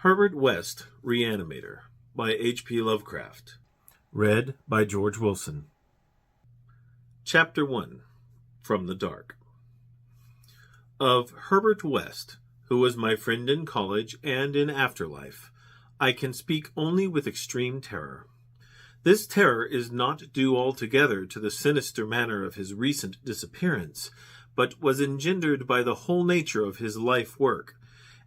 Herbert West, Reanimator, by H.P. Lovecraft. Read by George Willson. Chapter 1. From the Dark. Of Herbert West, who was my friend in college and in afterlife, I can speak only with extreme terror. This terror is not due altogether to the sinister manner of his recent disappearance, but was engendered by the whole nature of his life work,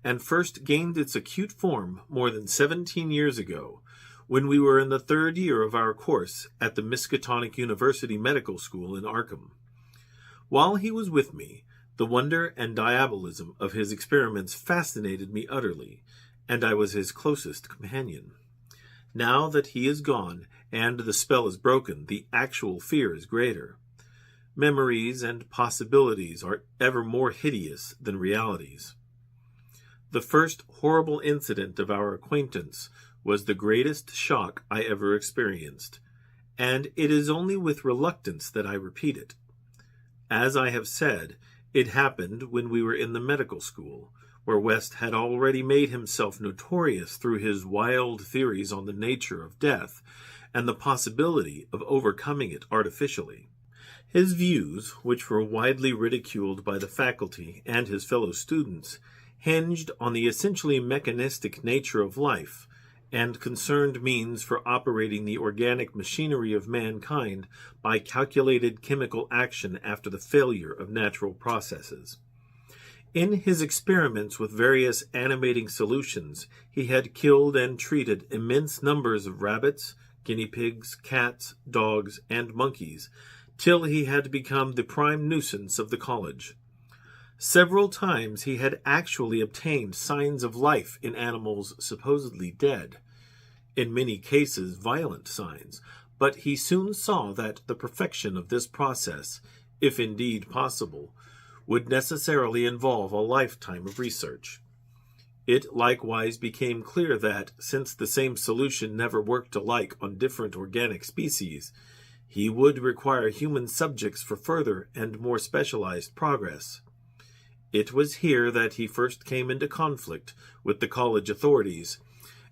and first gained its acute form more than 17 years ago, when we were in the third year of our course at the Miskatonic University Medical School in Arkham. While he was with me, the wonder and diabolism of his experiments fascinated me utterly, and I was his closest companion. Now that he is gone, and the spell is broken, the actual fear is greater. Memories and possibilities are ever more hideous than realities. The first horrible incident of our acquaintance was the greatest shock I ever experienced, and it is only with reluctance that I repeat it. As I have said, it happened when we were in the medical school, where West had already made himself notorious through his wild theories on the nature of death and the possibility of overcoming it artificially. His views, which were widely ridiculed by the faculty and his fellow students, hinged on the essentially mechanistic nature of life, and concerned means for operating the organic machinery of mankind by calculated chemical action after the failure of natural processes. In his experiments with various animating solutions, he had killed and treated immense numbers of rabbits, guinea pigs, cats, dogs, and monkeys, till he had become the prime nuisance of the college. Several times he had actually obtained signs of life in animals supposedly dead, in many cases violent signs, but he soon saw that the perfection of this process, if indeed possible, would necessarily involve a lifetime of research. It likewise became clear that, since the same solution never worked alike on different organic species, he would require human subjects for further and more specialized progress. It was here that he first came into conflict with the college authorities,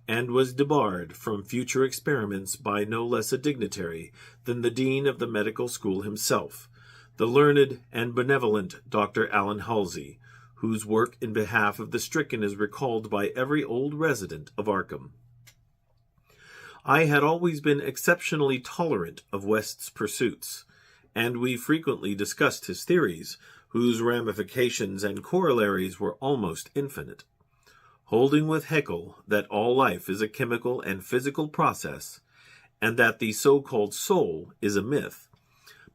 and was debarred from future experiments by no less a dignitary than the dean of the medical school himself, the learned and benevolent Dr. Allen Halsey, whose work in behalf of the stricken is recalled by every old resident of Arkham. I had always been exceptionally tolerant of West's pursuits, and we frequently discussed his theories, whose ramifications and corollaries were almost infinite. Holding with Haeckel that all life is a chemical and physical process, and that the so-called soul is a myth,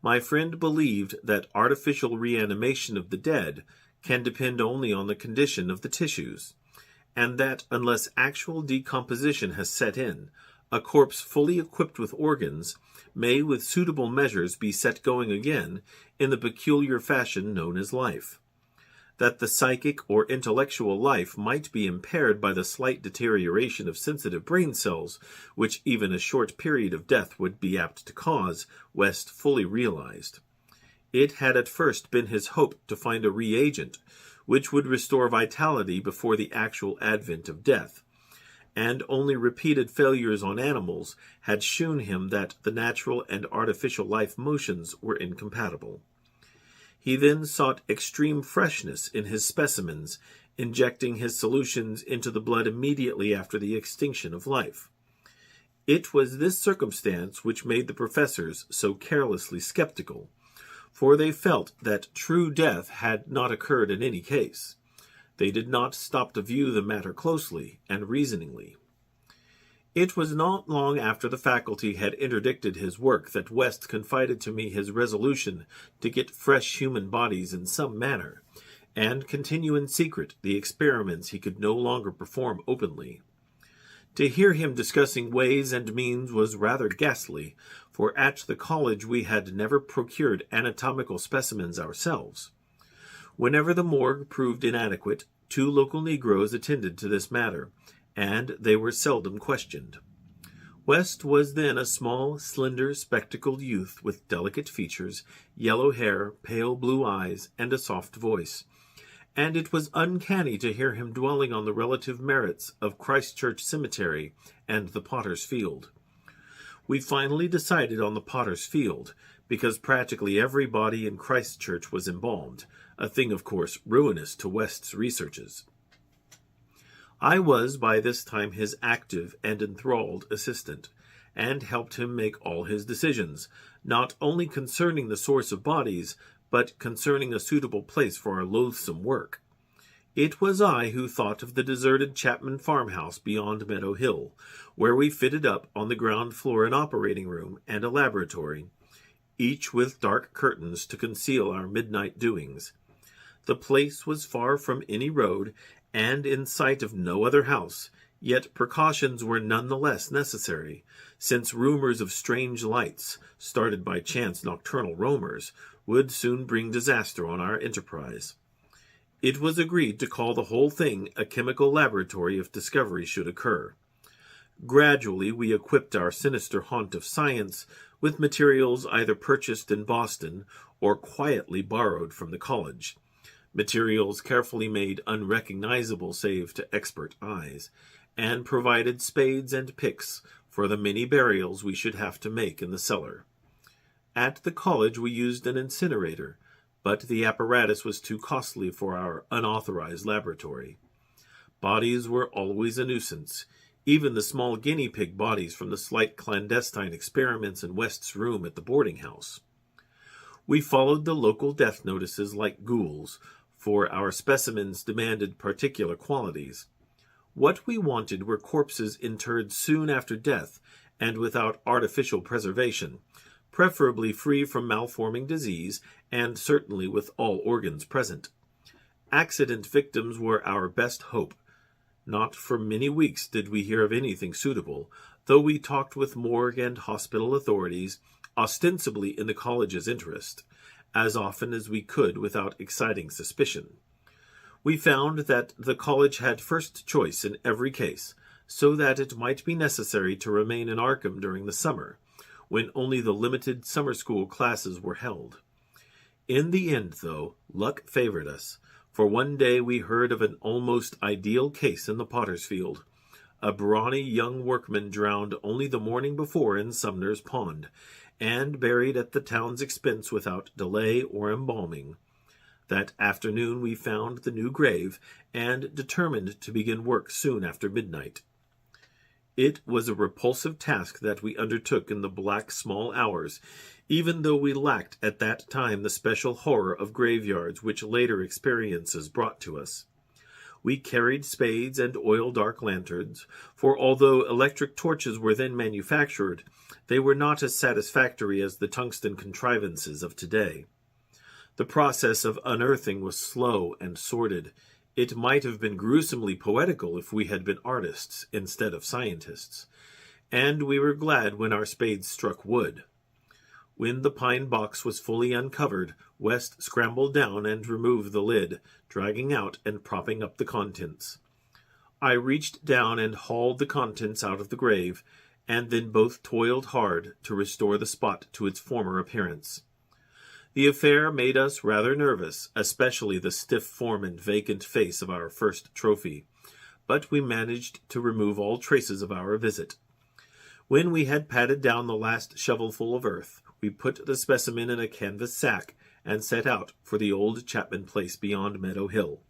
my friend believed that artificial reanimation of the dead can depend only on the condition of the tissues, and that unless actual decomposition has set in, a corpse fully equipped with organs may with suitable measures be set going again in the peculiar fashion known as life. That the psychic or intellectual life might be impaired by the slight deterioration of sensitive brain cells, which even a short period of death would be apt to cause, West fully realized. It had at first been his hope to find a reagent which would restore vitality before the actual advent of death, and only repeated failures on animals had shewn him that the natural and artificial life motions were incompatible. He then sought extreme freshness in his specimens, injecting his solutions into the blood immediately after the extinction of life. It was this circumstance which made the professors so carelessly skeptical, for they felt that true death had not occurred in any case. They did not stop to view the matter closely and reasoningly. It was not long after the faculty had interdicted his work that West confided to me his resolution to get fresh human bodies in some manner, and continue in secret the experiments he could no longer perform openly. To hear him discussing ways and means was rather ghastly, for at the college we had never procured anatomical specimens ourselves. Whenever the morgue proved inadequate, 2 local Negroes attended to this matter, and they were seldom questioned. West was then a small, slender, spectacled youth with delicate features, yellow hair, pale blue eyes, and a soft voice, and it was uncanny to hear him dwelling on the relative merits of Christchurch Cemetery and the Potter's Field. We finally decided on the Potter's Field, because practically every body in Christchurch was embalmed, a thing of course ruinous to West's researches. I was by this time his active and enthralled assistant, and helped him make all his decisions, not only concerning the source of bodies, but concerning a suitable place for our loathsome work. It was I who thought of the deserted Chapman farmhouse beyond Meadow Hill, where we fitted up on the ground floor an operating room and a laboratory, each with dark curtains to conceal our midnight doings. The place was far from any road, and in sight of no other house, yet precautions were none the less necessary, since rumors of strange lights, started by chance nocturnal roamers, would soon bring disaster on our enterprise. It was agreed to call the whole thing a chemical laboratory if discovery should occur. Gradually we equipped our sinister haunt of science with materials either purchased in Boston or quietly borrowed from the college, materials carefully made unrecognizable save to expert eyes, and provided spades and picks for the many burials we should have to make in the cellar. At the college we used an incinerator, but the apparatus was too costly for our unauthorized laboratory. Bodies were always a nuisance, even the small guinea pig bodies from the slight clandestine experiments in West's room at the boarding house. We followed the local death notices like ghouls, for our specimens demanded particular qualities. What we wanted were corpses interred soon after death and without artificial preservation, preferably free from malforming disease and certainly with all organs present. Accident victims were our best hope. Not for many weeks did we hear of anything suitable, though we talked with morgue and hospital authorities, ostensibly in the college's interest, as often as we could without exciting suspicion. We found that the college had first choice in every case, so that it might be necessary to remain in Arkham during the summer, when only the limited summer school classes were held. In the end, though, luck favored us, for one day we heard of an almost ideal case in the Potter's Field, a brawny young workman drowned only the morning before in Sumner's Pond, and buried at the town's expense without delay or embalming. That afternoon we found the new grave, and determined to begin work soon after midnight. It was a repulsive task that we undertook in the black small hours, even though we lacked at that time the special horror of graveyards which later experiences brought to us. We carried spades and oil-dark lanterns, for although electric torches were then manufactured, they were not as satisfactory as the tungsten contrivances of today. The process of unearthing was slow and sordid. It might have been gruesomely poetical if we had been artists instead of scientists, and we were glad when our spades struck wood. When the pine box was fully uncovered, West scrambled down and removed the lid, dragging out and propping up the contents. I reached down and hauled the contents out of the grave, and then both toiled hard to restore the spot to its former appearance. The affair made us rather nervous, especially the stiff form and vacant face of our first trophy, but we managed to remove all traces of our visit. When we had patted down the last shovelful of earth, we put the specimen in a canvas sack and set out for the old Chapman place beyond Meadow Hill.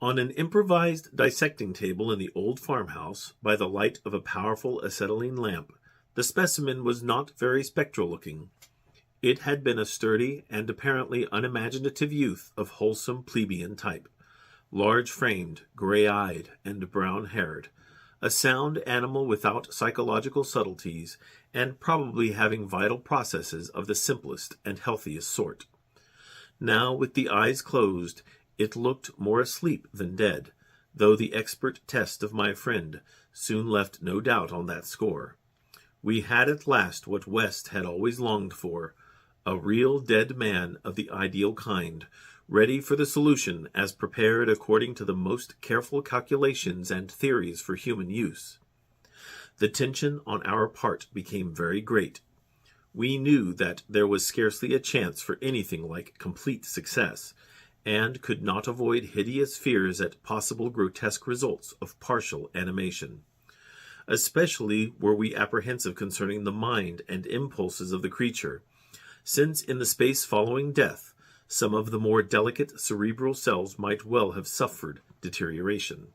On an improvised dissecting table in the old farmhouse, by the light of a powerful acetylene lamp, the specimen was not very spectral-looking. It had been a sturdy and apparently unimaginative youth of wholesome plebeian type, large-framed, gray-eyed, and brown-haired, a sound animal without psychological subtleties, and probably having vital processes of the simplest and healthiest sort. Now, with the eyes closed, it looked more asleep than dead, though the expert test of my friend soon left no doubt on that score. We had at last what West had always longed for, a real dead man of the ideal kind, ready for the solution as prepared according to the most careful calculations and theories for human use. The tension on our part became very great. We knew that there was scarcely a chance for anything like complete success, and could not avoid hideous fears at possible grotesque results of partial animation. Especially were we apprehensive concerning the mind and impulses of the creature, since in the space following death, some of the more delicate cerebral cells might well have suffered deterioration.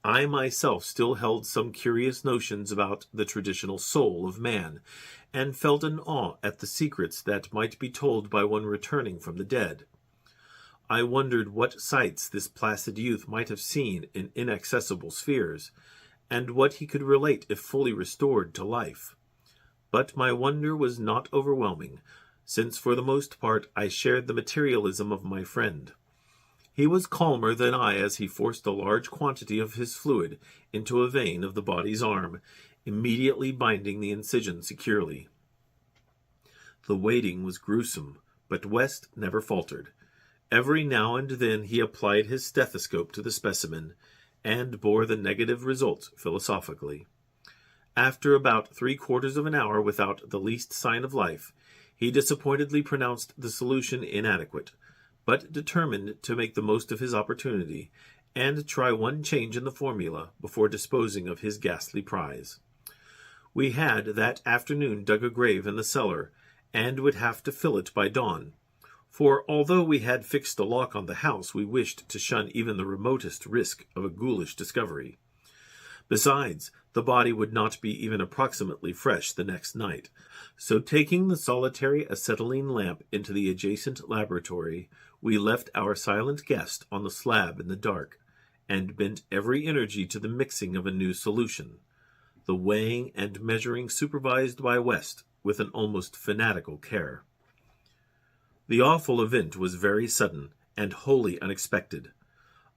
I myself still held some curious notions about the traditional soul of man, and felt an awe at the secrets that might be told by one returning from the dead. I wondered what sights this placid youth might have seen in inaccessible spheres, and what he could relate if fully restored to life. But my wonder was not overwhelming, since for the most part I shared the materialism of my friend. He was calmer than I as he forced a large quantity of his fluid into a vein of the body's arm, immediately binding the incision securely. The waiting was gruesome, but West never faltered. Every now and then he applied his stethoscope to the specimen, and bore the negative results philosophically. After about 3/4 of an hour without the least sign of life, he disappointedly pronounced the solution inadequate, but determined to make the most of his opportunity, and try one change in the formula before disposing of his ghastly prize. We had that afternoon dug a grave in the cellar, and would have to fill it by dawn, for although we had fixed a lock on the house, we wished to shun even the remotest risk of a ghoulish discovery. Besides, the body would not be even approximately fresh the next night, so taking the solitary acetylene lamp into the adjacent laboratory, we left our silent guest on the slab in the dark, and bent every energy to the mixing of a new solution, the weighing and measuring supervised by West with an almost fanatical care. The awful event was very sudden, and wholly unexpected.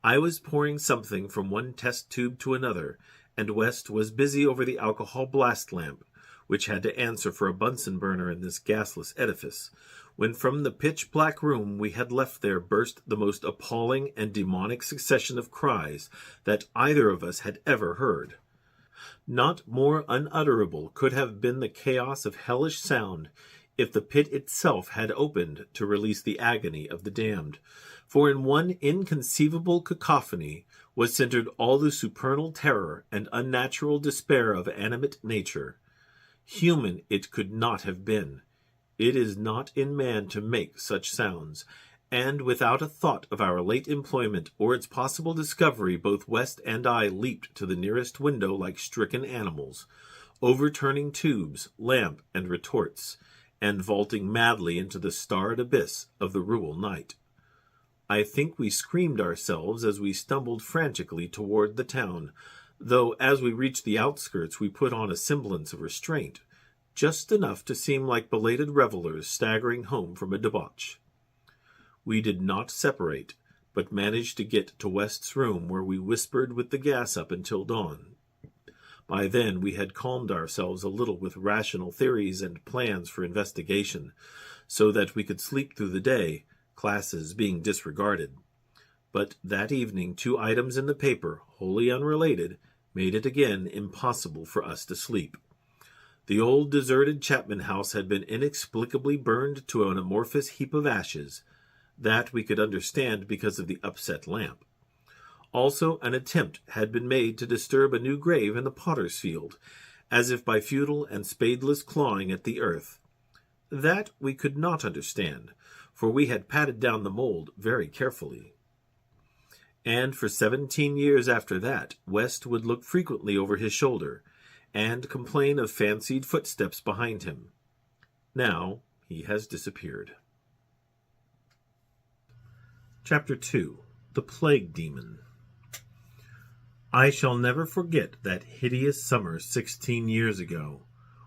I was pouring something from one test tube to another, and West was busy over the alcohol blast lamp, which had to answer for a Bunsen burner in this gasless edifice, when from the pitch-black room we had left there burst the most appalling and demonic succession of cries that either of us had ever heard. Not more unutterable could have been the chaos of hellish sound if the pit itself had opened to release the agony of the damned, for in one inconceivable cacophony was centered all the supernal terror and unnatural despair of animate nature. Human it could not have been. It is not in man to make such sounds, and without a thought of our late employment or its possible discovery, both West and I leaped to the nearest window like stricken animals, overturning tubes, lamp, and retorts, and vaulting madly into the starred abyss of the rural night. I think we screamed ourselves as we stumbled frantically toward the town, though as we reached the outskirts we put on a semblance of restraint, just enough to seem like belated revelers staggering home from a debauch. We did not separate, but managed to get to West's room, where we whispered with the gas up until dawn. By then we had calmed ourselves a little with rational theories and plans for investigation, so that we could sleep through the day, classes being disregarded. But that evening 2 items in the paper, wholly unrelated, made it again impossible for us to sleep. The old deserted Chapman house had been inexplicably burned to an amorphous heap of ashes. That we could understand because of the upset lamp. Also, an attempt had been made to disturb a new grave in the potter's field, as if by futile and spadeless clawing at the earth. That we could not understand, for we had patted down the mold very carefully. And for 17 years after that, West would look frequently over his shoulder, and complain of fancied footsteps behind him. Now he has disappeared. Chapter 2. The Plague Demon. I shall never forget that hideous summer 16 years ago,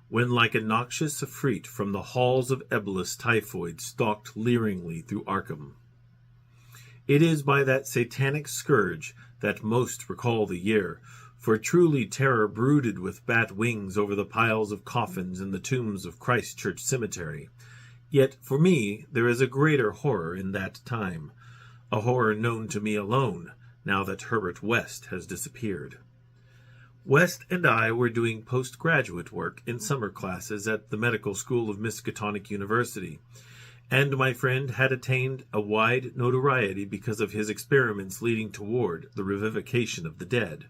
when like a noxious Ifrit from the halls of Eblis typhoid stalked leeringly through Arkham. It is by that satanic scourge that most recall the year, for truly terror brooded with bat wings over the piles of coffins in the tombs of Christ Church Cemetery. Yet for me there is a greater horror in that time, a horror known to me alone, now that Herbert West has disappeared. West and I were doing postgraduate work in summer classes at the Medical School of Miskatonic University, and my friend had attained a wide notoriety because of his experiments leading toward the revivification of the dead.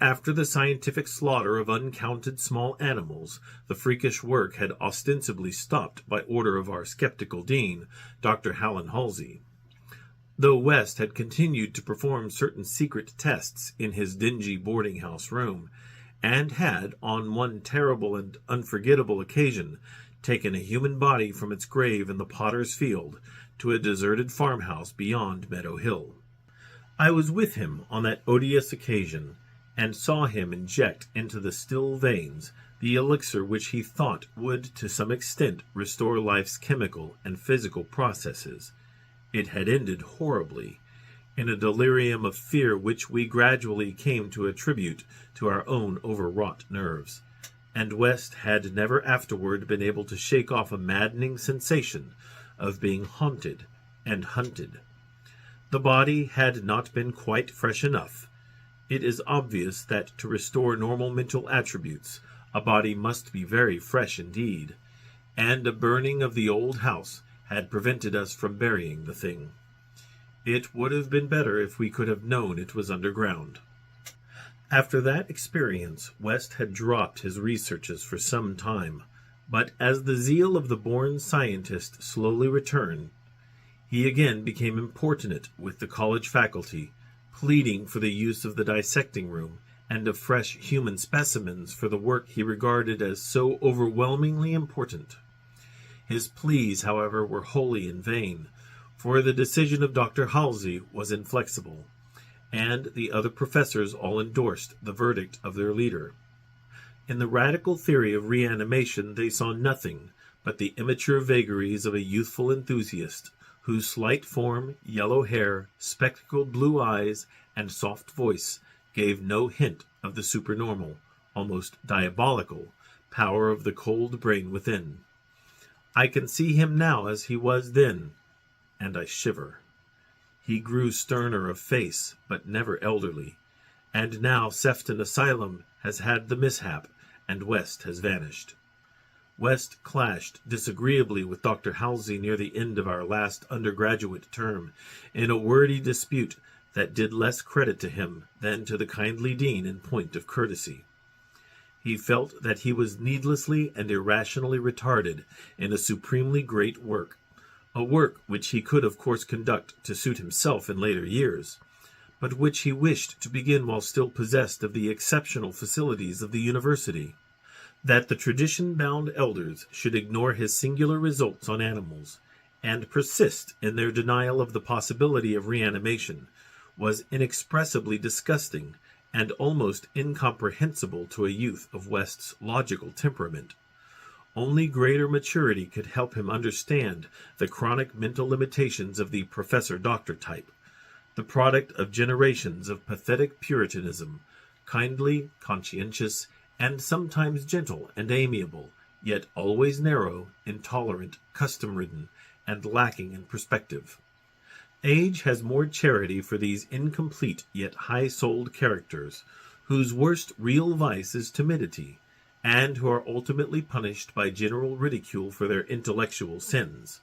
After the scientific slaughter of uncounted small animals, the freakish work had ostensibly stopped by order of our skeptical dean, Dr. Hallen Halsey. Though West had continued to perform certain secret tests in his dingy boarding-house room, and had, on one terrible and unforgettable occasion, taken a human body from its grave in the potter's field to a deserted farmhouse beyond Meadow Hill. I was with him on that odious occasion, and saw him inject into the still veins the elixir which he thought would to some extent restore life's chemical and physical processes. It had ended horribly, in a delirium of fear which we gradually came to attribute to our own overwrought nerves, and West had never afterward been able to shake off a maddening sensation of being haunted and hunted. The body had not been quite fresh enough. It is obvious that to restore normal mental attributes, a body must be very fresh indeed, and a burning of the old house had prevented us from burying the thing. It would have been better if we could have known it was underground. After that experience, West had dropped his researches for some time, but as the zeal of the born scientist slowly returned, he again became importunate with the college faculty, pleading for the use of the dissecting room and of fresh human specimens for the work he regarded as so overwhelmingly important. His pleas, however, were wholly in vain, for the decision of Dr. Halsey was inflexible, and the other professors all endorsed the verdict of their leader. In the radical theory of reanimation they saw nothing but the immature vagaries of a youthful enthusiast, whose slight form, yellow hair, spectacled blue eyes, and soft voice gave no hint of the supernormal, almost diabolical, power of the cold brain within. I can see him now as he was then, and I shiver. He grew sterner of face, but never elderly, and now Sefton Asylum has had the mishap, and West has vanished. West clashed disagreeably with Dr. Halsey near the end of our last undergraduate term, in a wordy dispute that did less credit to him than to the kindly dean in point of courtesy. He felt that he was needlessly and irrationally retarded in a supremely great work, a work which he could of course conduct to suit himself in later years, but which he wished to begin while still possessed of the exceptional facilities of the university. That the tradition-bound elders should ignore his singular results on animals, and persist in their denial of the possibility of reanimation, was inexpressibly disgusting and almost incomprehensible to a youth of West's logical temperament. Only greater maturity could help him understand the chronic mental limitations of the professor-doctor type, the product of generations of pathetic puritanism, kindly, conscientious, and sometimes gentle and amiable, yet always narrow, intolerant, custom-ridden, and lacking in perspective. Age has more charity for these incomplete yet high-souled characters, whose worst real vice is timidity, and who are ultimately punished by general ridicule for their intellectual sins.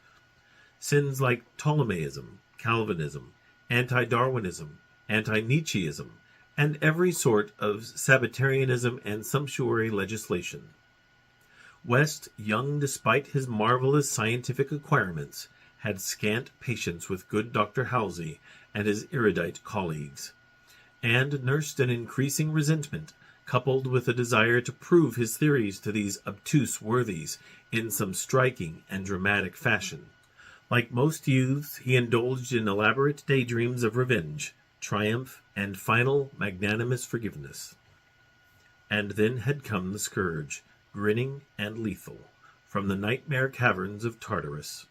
Sins like Ptolemaism, Calvinism, anti-Darwinism, anti-Nietzscheism, and every sort of Sabbatarianism and sumptuary legislation. West, young despite his marvelous scientific acquirements, had scant patience with good Dr. Halsey and his erudite colleagues, and nursed an increasing resentment, coupled with a desire to prove his theories to these obtuse worthies in some striking and dramatic fashion. Like most youths, he indulged in elaborate daydreams of revenge, triumph, and final magnanimous forgiveness. And then had come the scourge, grinning and lethal, from the nightmare caverns of Tartarus.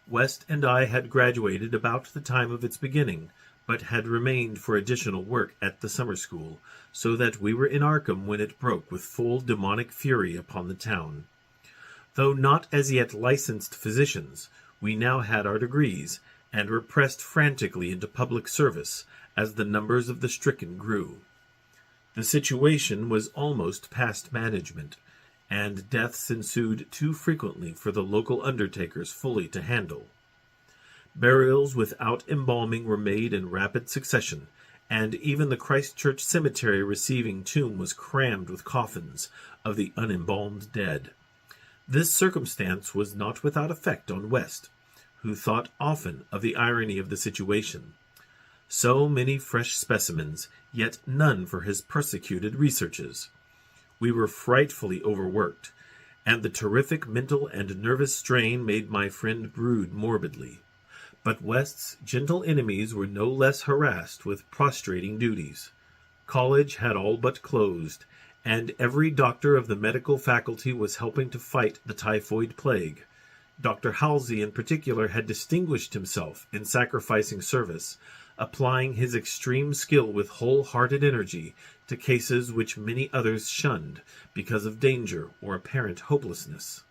West and I had graduated about the time of its beginning, but had remained for additional work at the summer school, so that we were in Arkham when it broke with full demonic fury upon the town. Though not as yet licensed physicians, we now had our degrees, and were pressed frantically into public service as the numbers of the stricken grew. The situation was almost past management, and deaths ensued too frequently for the local undertakers fully to handle. Burials without embalming were made in rapid succession, and even the Christchurch cemetery receiving tomb was crammed with coffins of the unembalmed dead. This circumstance was not without effect on West, who thought often of the irony of the situation. So many fresh specimens, yet none for his persecuted researches. We were frightfully overworked, and the terrific mental and nervous strain made my friend brood morbidly. But West's gentle enemies were no less harassed with prostrating duties. College had all but closed, and every doctor of the medical faculty was helping to fight the typhoid plague. Dr. Halsey in particular had distinguished himself in sacrificing service, applying his extreme skill with wholehearted energy to cases which many others shunned because of danger or apparent hopelessness.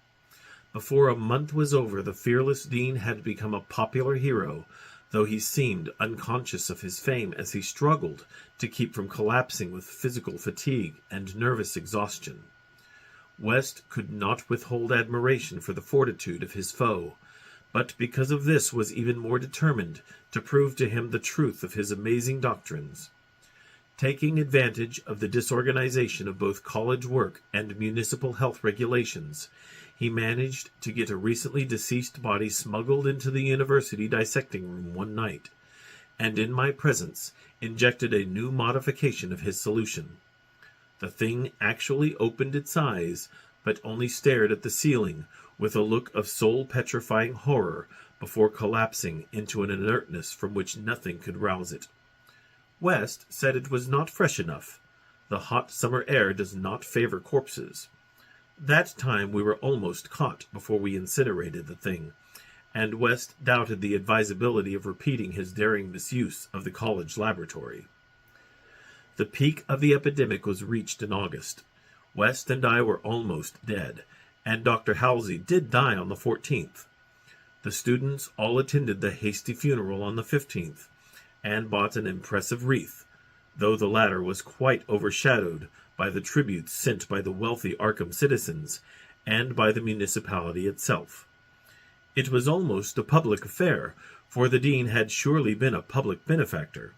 Before a month was over, the fearless dean had become a popular hero, though he seemed unconscious of his fame as he struggled to keep from collapsing with physical fatigue and nervous exhaustion. West could not withhold admiration for the fortitude of his foe, but because of this was even more determined to prove to him the truth of his amazing doctrines. Taking advantage of the disorganization of both college work and municipal health regulations, he managed to get a recently deceased body smuggled into the university dissecting room one night, and in my presence injected a new modification of his solution. The thing actually opened its eyes, but only stared at the ceiling with a look of soul-petrifying horror before collapsing into an inertness from which nothing could rouse it. West said it was not fresh enough. The hot summer air does not favor corpses. That time we were almost caught before we incinerated the thing, and West doubted the advisability of repeating his daring misuse of the college laboratory. The peak of the epidemic was reached in August. West and I were almost dead, and Dr. Halsey did die on the 14th. The students all attended the hasty funeral on the 15th, and bought an impressive wreath, though the latter was quite overshadowed by the tributes sent by the wealthy Arkham citizens and by the municipality itself. It was almost a public affair, for the dean had surely been a public benefactor.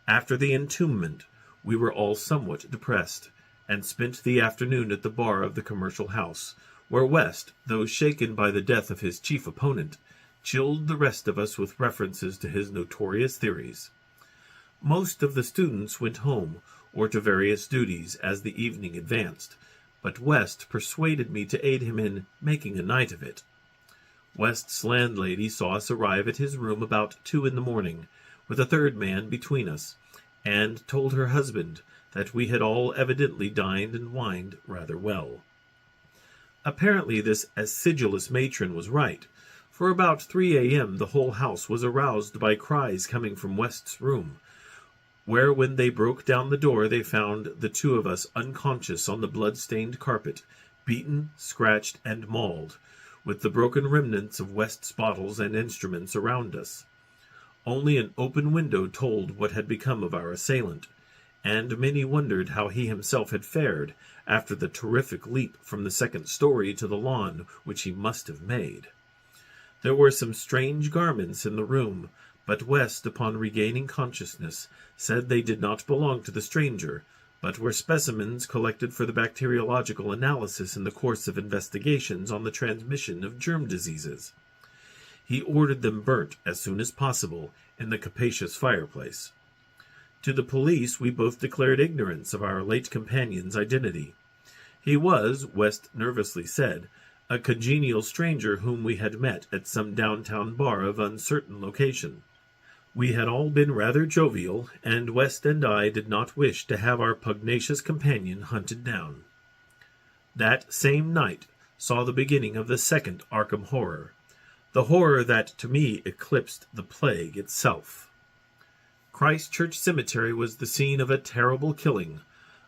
After the entombment, we were all somewhat depressed, and spent the afternoon at the bar of the commercial house, where West, though shaken by the death of his chief opponent, chilled the rest of us with references to his notorious theories. Most of the students went home, or to various duties, as the evening advanced, but West persuaded me to aid him in making a night of it. West's landlady saw us arrive at his room about 2 a.m, with a third man between us, and told her husband that we had all evidently dined and wined rather well. Apparently this acidulous matron was right, for about 3 a.m. the whole house was aroused by cries coming from West's room, where when they broke down the door they found the two of us unconscious on the blood-stained carpet, beaten, scratched, and mauled, with the broken remnants of West's bottles and instruments around us. Only an open window told what had become of our assailant, and many wondered how he himself had fared after the terrific leap from the second story to the lawn which he must have made. There were some strange garments in the room, but West, upon regaining consciousness, said they did not belong to the stranger, but were specimens collected for the bacteriological analysis in the course of investigations on the transmission of germ diseases. He ordered them burnt as soon as possible in the capacious fireplace. To the police we both declared ignorance of our late companion's identity. He was, West nervously said, a congenial stranger whom we had met at some downtown bar of uncertain location. We had all been rather jovial, and West and I did not wish to have our pugnacious companion hunted down. That same night saw the beginning of the second Arkham horror, the horror that to me eclipsed the plague itself. Christchurch Cemetery was the scene of a terrible killing,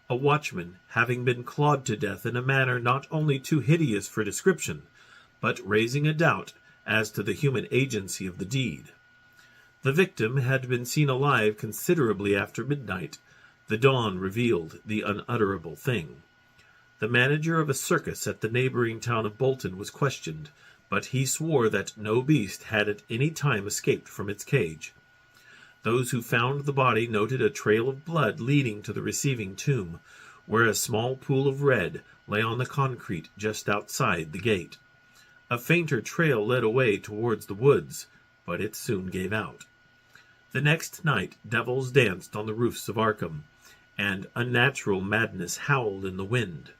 a watchman having been clawed to death in a manner not only too hideous for description, but raising a doubt as to the human agency of the deed. The victim had been seen alive considerably after midnight. The dawn revealed the unutterable thing. The manager of a circus at the neighboring town of Bolton was questioned, but he swore that no beast had at any time escaped from its cage. Those who found the body noted a trail of blood leading to the receiving tomb, where a small pool of red lay on the concrete just outside the gate. A fainter trail led away towards the woods, but it soon gave out. The next night devils danced on the roofs of Arkham, and unnatural madness howled in the wind.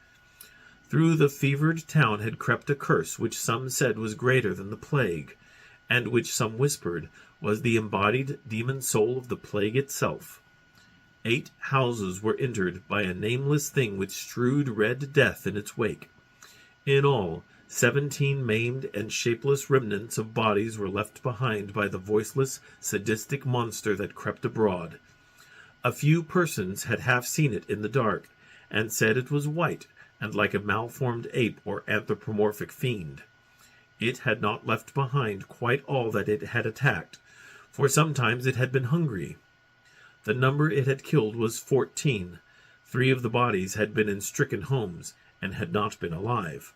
Through the fevered town had crept a curse which some said was greater than the plague, and which some whispered was the embodied demon soul of the plague itself. 8 houses were entered by a nameless thing which strewed red death in its wake. In all, 17 maimed and shapeless remnants of bodies were left behind by the voiceless, sadistic monster that crept abroad. A few persons had half seen it in the dark, and said it was white, and like a malformed ape or anthropomorphic fiend. It had not left behind quite all that it had attacked, for sometimes it had been hungry. The number it had killed was 14. 3 of the bodies had been in stricken homes, and had not been alive.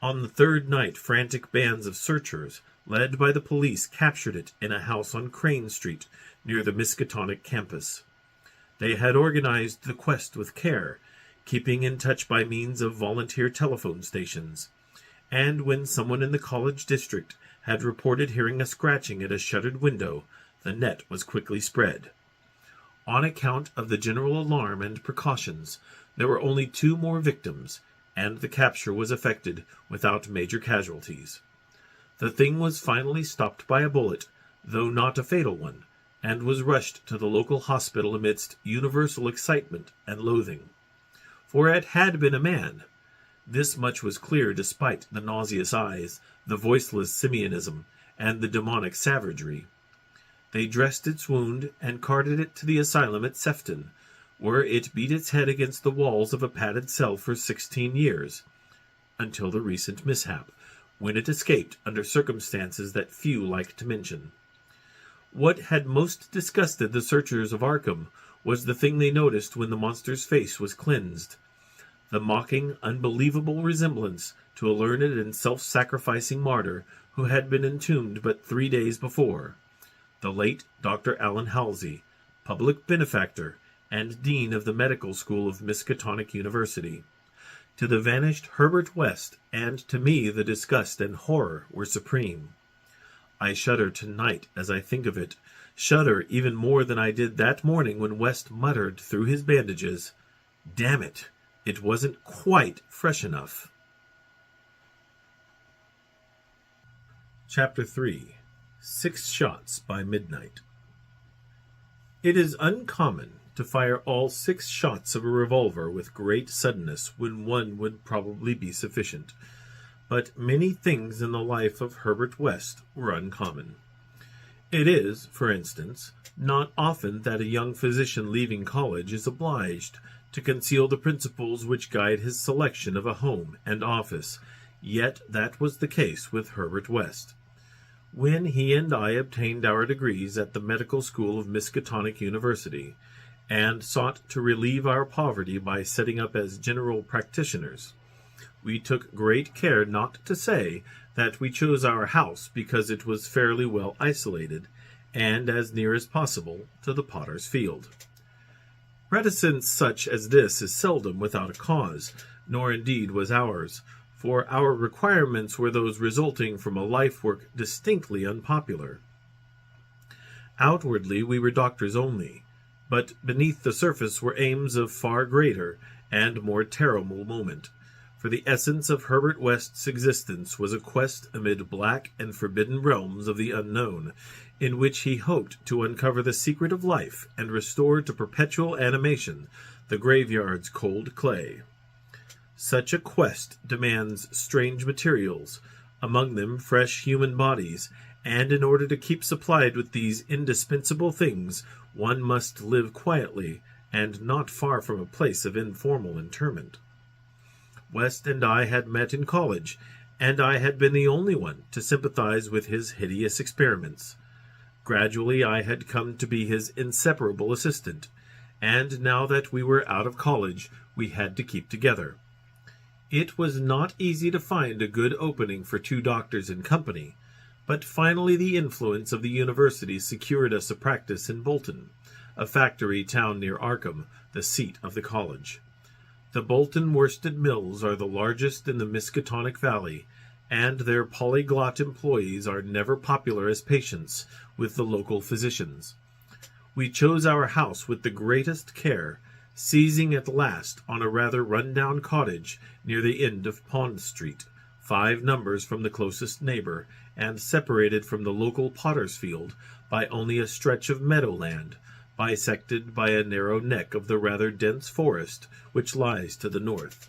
On the 3rd night, frantic bands of searchers, led by the police, captured it in a house on Crane Street, near the Miskatonic campus. They had organized the quest with care, keeping in touch by means of volunteer telephone stations, and when someone in the college district had reported hearing a scratching at a shuttered window, the net was quickly spread. On account of the general alarm and precautions, there were only 2 more victims, and the capture was effected without major casualties. The thing was finally stopped by a bullet, though not a fatal one, and was rushed to the local hospital amidst universal excitement and loathing. For it had been a man. This much was clear despite the nauseous eyes, the voiceless simianism, and the demonic savagery. They dressed its wound and carted it to the asylum at Sefton, where it beat its head against the walls of a padded cell for 16 years, until the recent mishap, when it escaped under circumstances that few like to mention. What had most disgusted the searchers of Arkham was the thing they noticed when the monster's face was cleansed. The mocking, unbelievable resemblance to a learned and self-sacrificing martyr who had been entombed but 3 days before, the late Dr. Allen Halsey, public benefactor and dean of the medical school of Miskatonic University. To the vanished Herbert West and to me the disgust and horror were supreme. I shudder tonight as I think of it, shudder even more than I did that morning when West muttered through his bandages, "Damn it! It wasn't quite fresh enough." Chapter 3. 6 Shots by Midnight. It is uncommon to fire all 6 shots of a revolver with great suddenness when one would probably be sufficient. But many things in the life of Herbert West were uncommon. It is, for instance, not often that a young physician leaving college is obliged to conceal the principles which guide his selection of a home and office, yet that was the case with Herbert West. When he and I obtained our degrees at the medical school of Miskatonic University, and sought to relieve our poverty by setting up as general practitioners, we took great care not to say that we chose our house because it was fairly well isolated, and as near as possible to the potter's field. Reticence such as this is seldom without a cause, nor indeed was ours, for our requirements were those resulting from a life work distinctly unpopular. Outwardly we were doctors only, but beneath the surface were aims of far greater and more terrible moment, for the essence of Herbert West's existence was a quest amid black and forbidden realms of the unknown, in which he hoped to uncover the secret of life and restore to perpetual animation the graveyard's cold clay. Such a quest demands strange materials, among them fresh human bodies, and in order to keep supplied with these indispensable things, one must live quietly and not far from a place of informal interment. West and I had met in college, and I had been the only one to sympathize with his hideous experiments. Gradually I had come to be his inseparable assistant, and now that we were out of college, we had to keep together, It was not easy to find a good opening for 2 doctors in company, but finally the influence of the university secured us a practice in Bolton, a factory town near Arkham, the seat of the college. The Bolton worsted mills are the largest in the Miskatonic Valley, and their polyglot employees are never popular as patients with the local physicians. We chose our house with the greatest care, seizing at last on a rather run-down cottage near the end of Pond Street, 5 numbers from the closest neighbor, and separated from the local potter's field by only a stretch of meadowland, bisected by a narrow neck of the rather dense forest which lies to the north.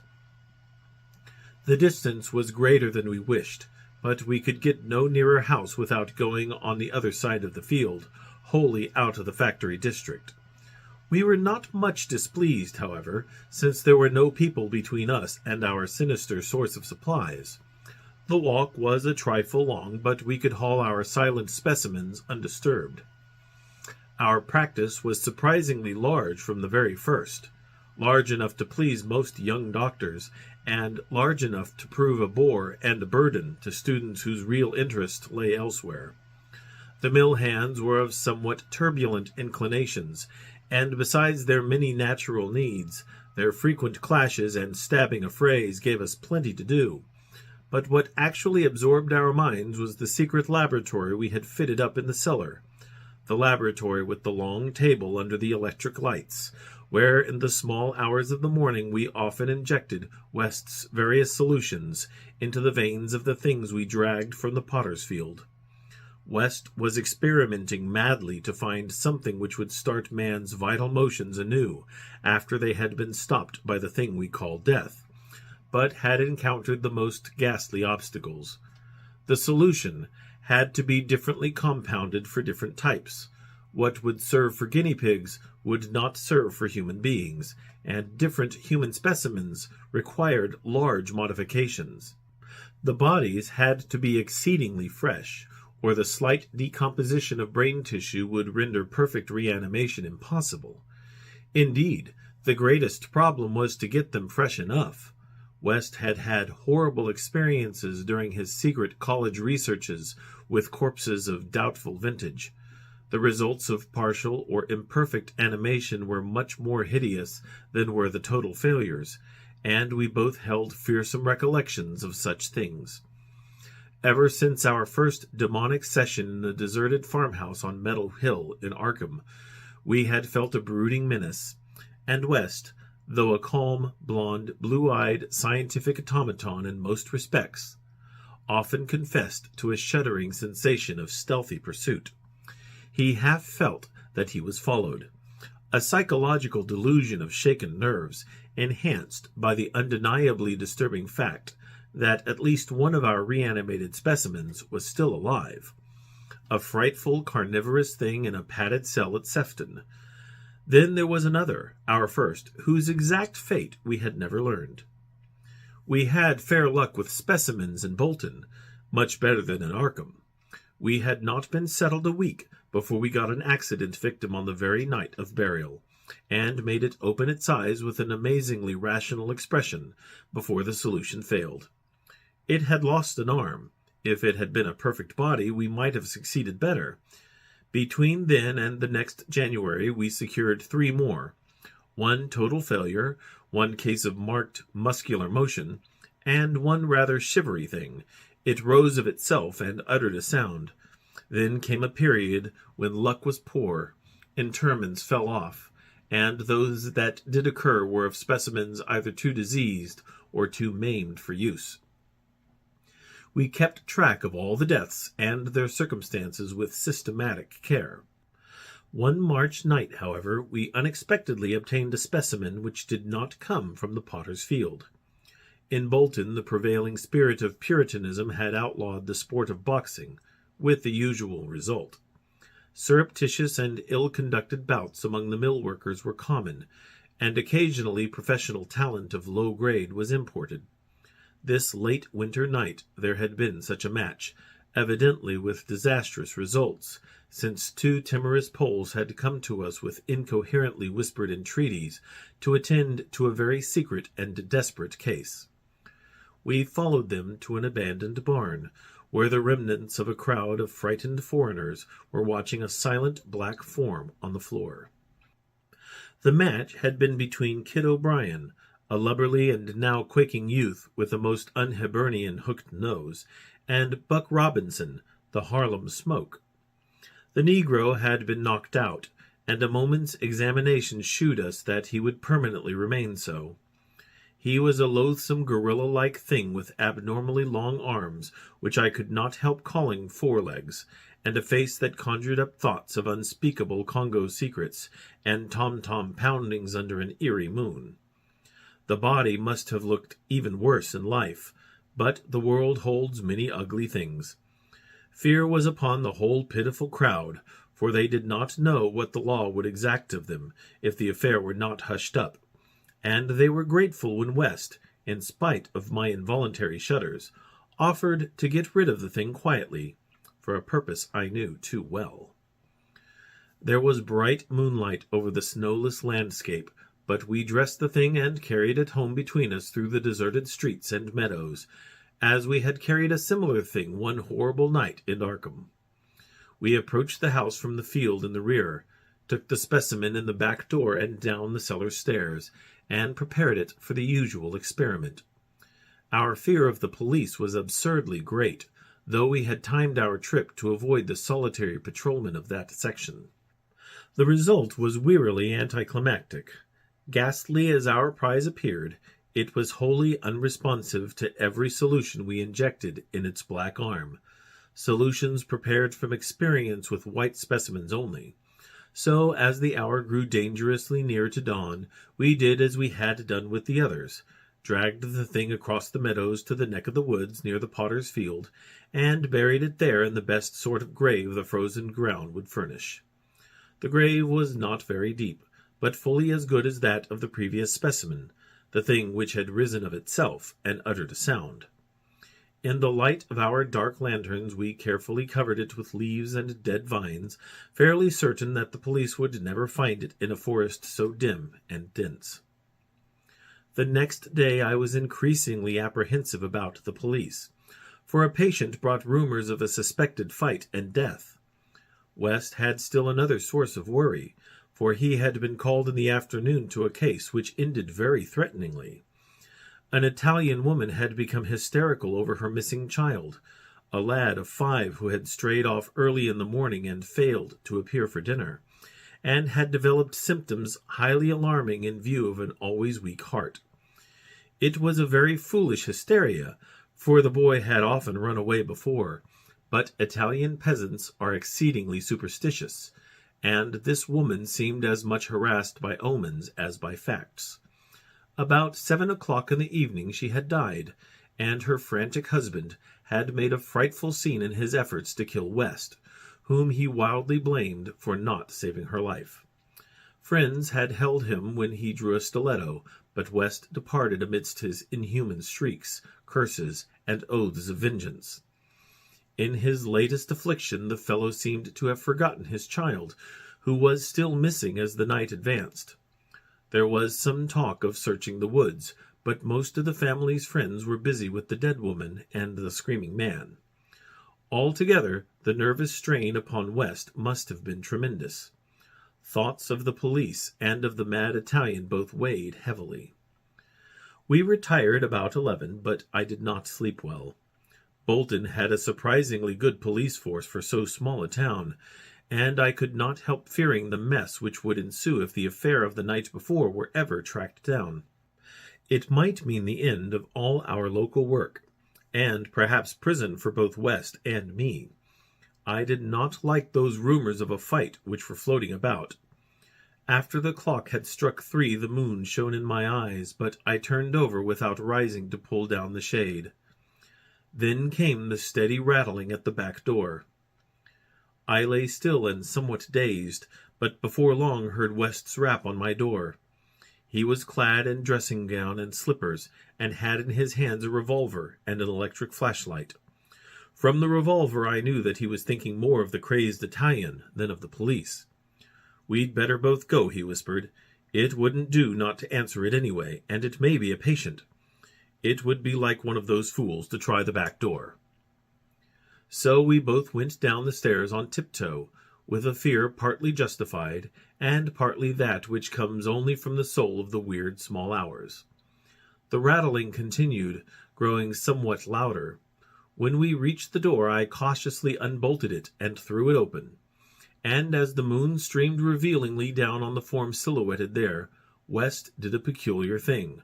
The distance was greater than we wished, but we could get no nearer house without going on the other side of the field, wholly out of the factory district. We were not much displeased, however, since there were no people between us and our sinister source of supplies. The walk was a trifle long, but we could haul our silent specimens undisturbed. Our practice was surprisingly large from the very first, large enough to please most young doctors, and large enough to prove a bore and a burden to students whose real interest lay elsewhere. The mill hands were of somewhat turbulent inclinations, and besides their many natural needs, their frequent clashes and stabbing affrays gave us plenty to do. But what actually absorbed our minds was the secret laboratory we had fitted up in the cellar, the laboratory with the long table under the electric lights, where in the small hours of the morning we often injected West's various solutions into the veins of the things we dragged from the potter's field. West was experimenting madly to find something which would start man's vital motions anew after they had been stopped by the thing we call death, but had encountered the most ghastly obstacles. The solution had to be differently compounded for different types. What would serve for guinea pigs would not serve for human beings, and different human specimens required large modifications. The bodies had to be exceedingly fresh, or the slight decomposition of brain tissue would render perfect reanimation impossible. Indeed, the greatest problem was to get them fresh enough. West had had horrible experiences during his secret college researches with corpses of doubtful vintage. The results of partial or imperfect animation were much more hideous than were the total failures, and we both held fearsome recollections of such things. Ever since our first demonic session in the deserted farmhouse on Meadow Hill in Arkham, we had felt a brooding menace, and West, though a calm, blond, blue-eyed, scientific automaton in most respects, often confessed to a shuddering sensation of stealthy pursuit. He half felt that he was followed, a psychological delusion of shaken nerves, enhanced by the undeniably disturbing fact that at least one of our reanimated specimens was still alive, a frightful carnivorous thing in a padded cell at Sefton. Then there was another, our first, whose exact fate we had never learned. We had fair luck with specimens in Bolton, much better than in Arkham. We had not been settled a week before we got an accident victim on the very night of burial, and made it open its eyes with an amazingly rational expression before the solution failed. It had lost an arm. If it had been a perfect body, we might have succeeded better. Between then and the next January, we secured 3 more. 1 total failure, 1 case of marked muscular motion, and 1 rather shivery thing. It rose of itself and uttered a sound. Then came a period when luck was poor, interments fell off, and those that did occur were of specimens either too diseased or too maimed for use. We kept track of all the deaths and their circumstances with systematic care. One March night, however, we unexpectedly obtained a specimen which did not come from the potter's field. In Bolton, the prevailing spirit of Puritanism had outlawed the sport of boxing, with the usual result. Surreptitious and ill-conducted bouts among the mill workers were common, and occasionally professional talent of low grade was imported. This late winter night there had been such a match, evidently with disastrous results, since 2 timorous Poles had come to us with incoherently whispered entreaties to attend to a very secret and desperate case. We followed them to an abandoned barn, where the remnants of a crowd of frightened foreigners were watching a silent black form on the floor. The match had been between Kid O'Brien, a lubberly and now quaking youth with a most un-Hibernian hooked nose, and Buck Robinson, the Harlem Smoke. The Negro had been knocked out, and a moment's examination shewed us that he would permanently remain so. He was a loathsome gorilla-like thing with abnormally long arms, which I could not help calling forelegs, and a face that conjured up thoughts of unspeakable Congo secrets and tom-tom poundings under an eerie moon. The body must have looked even worse in life, but the world holds many ugly things. Fear was upon the whole pitiful crowd, for they did not know what the law would exact of them if the affair were not hushed up, and they were grateful when West, in spite of my involuntary shudders, offered to get rid of the thing quietly, for a purpose I knew too well. There was bright moonlight over the snowless landscape, but we dressed the thing and carried it home between us through the deserted streets and meadows, as we had carried a similar thing one horrible night in Arkham. We approached the house from the field in the rear, took the specimen in the back door and down the cellar stairs, and prepared it for the usual experiment. Our fear of the police was absurdly great, though we had timed our trip to avoid the solitary patrolman of that section. The result was wearily anticlimactic. Ghastly as our prize appeared, it was wholly unresponsive to every solution we injected in its black arm, solutions prepared from experience with white specimens only. So, as the hour grew dangerously near to dawn, we did as we had done with the others, dragged the thing across the meadows to the neck of the woods near the potter's field, and buried it there in the best sort of grave the frozen ground would furnish. The grave was not very deep, but fully as good as that of the previous specimen, the thing which had risen of itself and uttered a sound. In the light of our dark lanterns we carefully covered it with leaves and dead vines, fairly certain that the police would never find it in a forest so dim and dense. The next day I was increasingly apprehensive about the police, for a patient brought rumors of a suspected fight and death. West had still another source of worry, for he had been called in the afternoon to a case which ended very threateningly. An Italian woman had become hysterical over her missing child, a lad of 5 who had strayed off early in the morning and failed to appear for dinner, and had developed symptoms highly alarming in view of an always weak heart. It was a very foolish hysteria, for the boy had often run away before, but Italian peasants are exceedingly superstitious, and this woman seemed as much harassed by omens as by facts. About 7 o'clock in the evening she had died, and her frantic husband had made a frightful scene in his efforts to kill West, whom he wildly blamed for not saving her life. Friends had held him when he drew a stiletto, but West departed amidst his inhuman shrieks, curses, and oaths of vengeance. In his latest affliction the fellow seemed to have forgotten his child, who was still missing as the night advanced. There was some talk of searching the woods, but most of the family's friends were busy with the dead woman and the screaming man. Altogether, the nervous strain upon West must have been tremendous. Thoughts of the police and of the mad Italian both weighed heavily. We retired about 11, but I did not sleep well. Bolton had a surprisingly good police force for so small a town, and I could not help fearing the mess which would ensue if the affair of the night before were ever tracked down. It might mean the end of all our local work, and perhaps prison for both West and me. I did not like those rumors of a fight which were floating about. After the clock had struck 3 the moon shone in my eyes, but I turned over without rising to pull down the shade. Then came the steady rattling at the back door. I lay still and somewhat dazed, but before long heard West's rap on my door. He was clad in dressing gown and slippers, and had in his hands a revolver and an electric flashlight. From the revolver I knew that he was thinking more of the crazed Italian than of the police. "We'd better both go," he whispered. "It wouldn't do not to answer it anyway, and it may be a patient. It would be like one of those fools to try the back door. So we both went down the stairs on tiptoe, with a fear partly justified, and partly that which comes only from the soul of the weird small hours. The rattling continued, growing somewhat louder. When we reached the door, I cautiously unbolted it and threw it open. And as the moon streamed revealingly down on the form silhouetted there, West did a peculiar thing.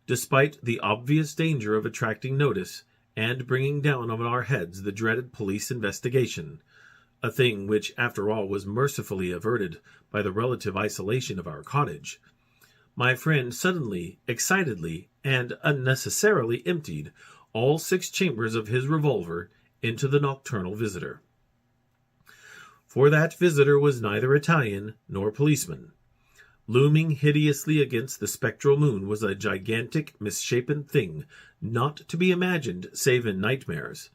Despite the obvious danger of attracting notice and bringing down on our heads the dreaded police investigation, a thing which, after all, was mercifully averted by the relative isolation of our cottage, my friend suddenly, excitedly, and unnecessarily emptied all 6 chambers of his revolver into the nocturnal visitor. For that visitor was neither Italian nor policeman. Looming hideously against the spectral moon was a gigantic, misshapen thing, not to be imagined save in nightmares,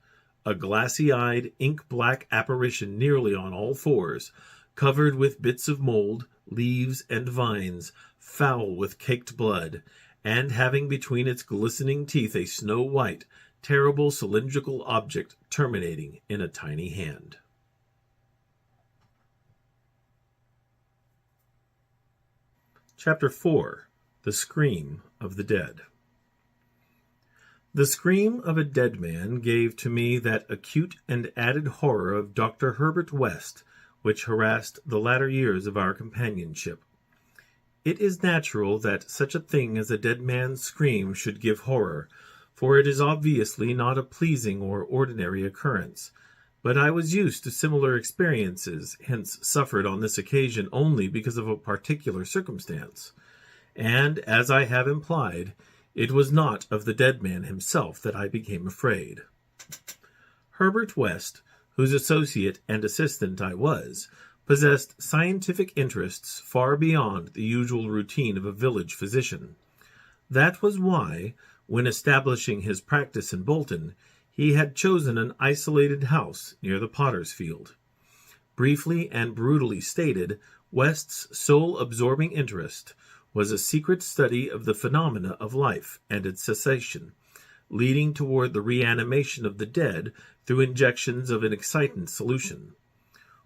a glassy-eyed, ink-black apparition nearly on all fours, covered with bits of mold, leaves, and vines, foul with caked blood, and having between its glistening teeth a snow-white, terrible cylindrical object terminating in a tiny hand. Chapter 4. The Scream of the Dead. The scream of a dead man gave to me that acute and added horror of Dr. Herbert West, which harassed the latter years of our companionship. It is natural that such a thing as a dead man's scream should give horror, for it is obviously not a pleasing or ordinary occurrence. But I was used to similar experiences, hence suffered on this occasion only because of a particular circumstance. And, as I have implied, it was not of the dead man himself that I became afraid. Herbert West, whose associate and assistant I was, possessed scientific interests far beyond the usual routine of a village physician. That was why, when establishing his practice in Bolton, he had chosen an isolated house near the Potter's Field. Briefly and brutally stated, West's sole absorbing interest was a secret study of the phenomena of life and its cessation, leading toward the reanimation of the dead through injections of an excitant solution.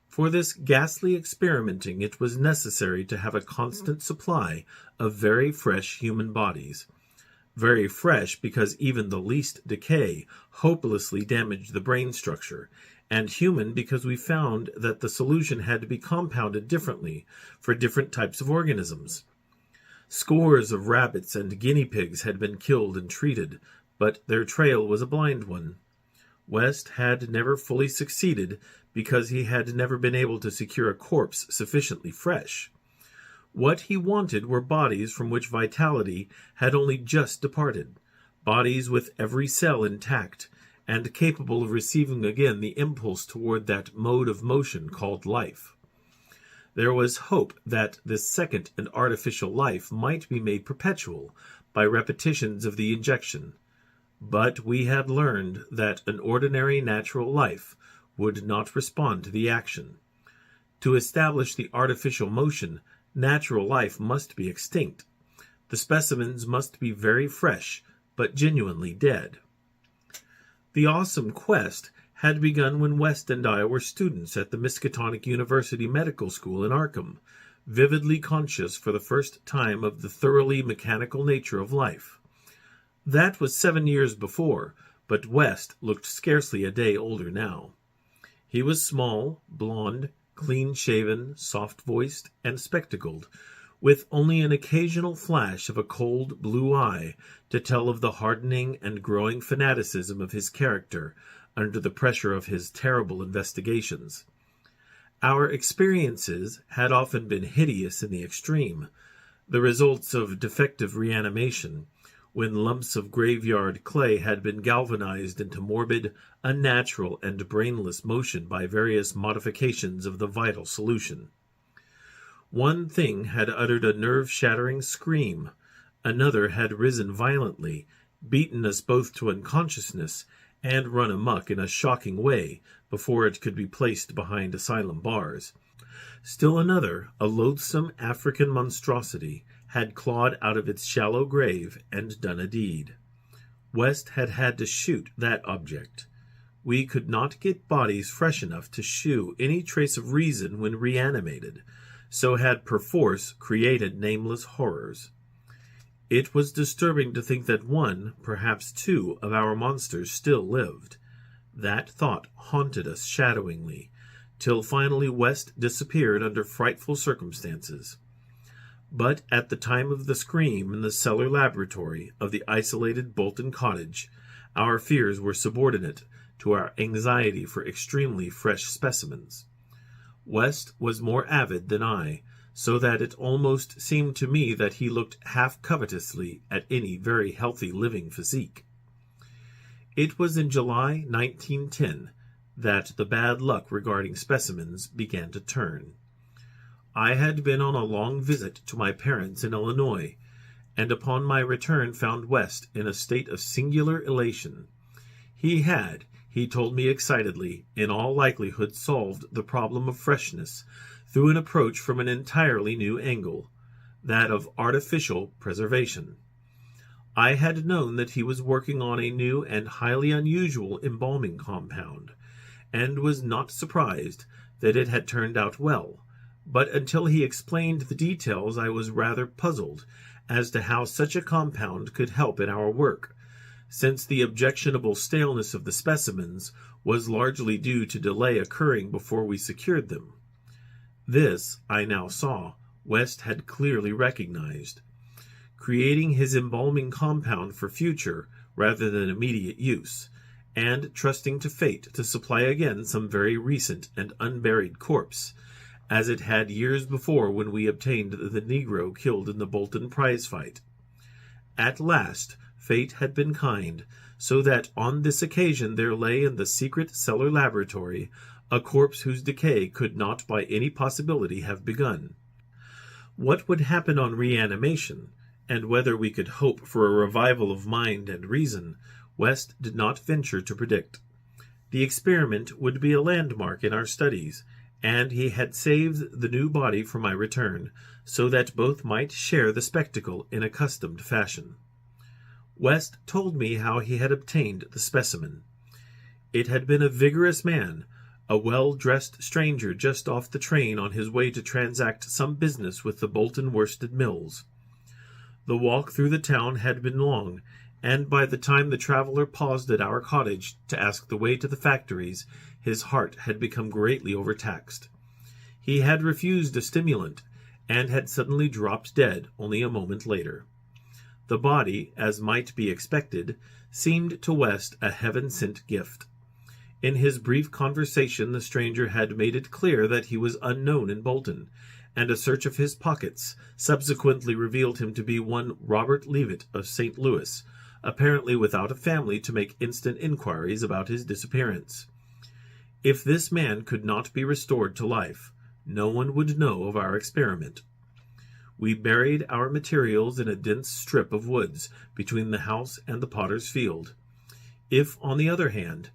For this ghastly experimenting it was necessary to have a constant supply of very fresh human bodies. Very fresh because even the least decay hopelessly damaged the brain structure, and human because we found that the solution had to be compounded differently for different types of organisms. Scores of rabbits and guinea pigs had been killed and treated, but their trail was a blind one. West had never fully succeeded because he had never been able to secure a corpse sufficiently fresh. What he wanted were bodies from which vitality had only just departed, bodies with every cell intact, and capable of receiving again the impulse toward that mode of motion called life. There was hope that this second and artificial life might be made perpetual by repetitions of the injection, but we had learned that an ordinary natural life would not respond to the action. To establish the artificial motion, natural life must be extinct. The specimens must be very fresh, but genuinely dead. The awesome quest had begun when West and I were students at the Miskatonic University Medical School in Arkham, vividly conscious for the first time of the thoroughly mechanical nature of life. That was 7 years before, but West looked scarcely a day older now. He was small, blond, clean-shaven, soft-voiced, and spectacled, with only an occasional flash of a cold blue eye to tell of the hardening and growing fanaticism of his character under the pressure of his terrible investigations. Our experiences had often been hideous in the extreme, the results of defective reanimation, when lumps of graveyard clay had been galvanized into morbid, unnatural, and brainless motion by various modifications of the vital solution. One thing had uttered a nerve-shattering scream, another had risen violently, beaten us both to unconsciousness, and run amok in a shocking way before it could be placed behind asylum bars. Still another, a loathsome African monstrosity, had clawed out of its shallow grave and done a deed. West had had to shoot that object. We could not get bodies fresh enough to shew any trace of reason when reanimated, so had perforce created nameless horrors. It was disturbing to think that one, perhaps two, of our monsters still lived. That thought haunted us shadowingly, till finally West disappeared under frightful circumstances. But at the time of the scream in the cellar laboratory of the isolated Bolton cottage, our fears were subordinate to our anxiety for extremely fresh specimens. West was more avid than I, so that it almost seemed to me that he looked half covetously at any very healthy living physique. It was in July 1910 that the bad luck regarding specimens began to turn. I had been on a long visit to my parents in Illinois, and upon my return found West in a state of singular elation. He had, he told me excitedly, in all likelihood solved the problem of freshness through an approach from an entirely new angle, that of artificial preservation. I had known that he was working on a new and highly unusual embalming compound, and was not surprised that it had turned out well, but until he explained the details I was rather puzzled as to how such a compound could help in our work, since the objectionable staleness of the specimens was largely due to delay occurring before we secured them. This, I now saw, West had clearly recognized, creating his embalming compound for future rather than immediate use, and trusting to fate to supply again some very recent and unburied corpse, as it had years before when we obtained the Negro killed in the Bolton prize fight. At last, fate had been kind, so that on this occasion there lay in the secret cellar laboratory a corpse whose decay could not by any possibility have begun. What would happen on reanimation, and whether we could hope for a revival of mind and reason, West did not venture to predict. The experiment would be a landmark in our studies, and he had saved the new body for my return, so that both might share the spectacle in accustomed fashion. West told me how he had obtained the specimen. It had been a vigorous man, a well-dressed stranger just off the train on his way to transact some business with the Bolton worsted mills. The walk through the town had been long, and by the time the traveler paused at our cottage to ask the way to the factories, his heart had become greatly overtaxed. He had refused a stimulant, and had suddenly dropped dead only a moment later. The body, as might be expected, seemed to West a heaven-sent gift. In his brief conversation the stranger had made it clear that he was unknown in Bolton, and a search of his pockets subsequently revealed him to be one Robert Leavitt of St. Louis, apparently without a family to make instant inquiries about his disappearance. If this man could not be restored to life, no one would know of our experiment. We buried our materials in a dense strip of woods between the house and the potter's field. If, on the other hand,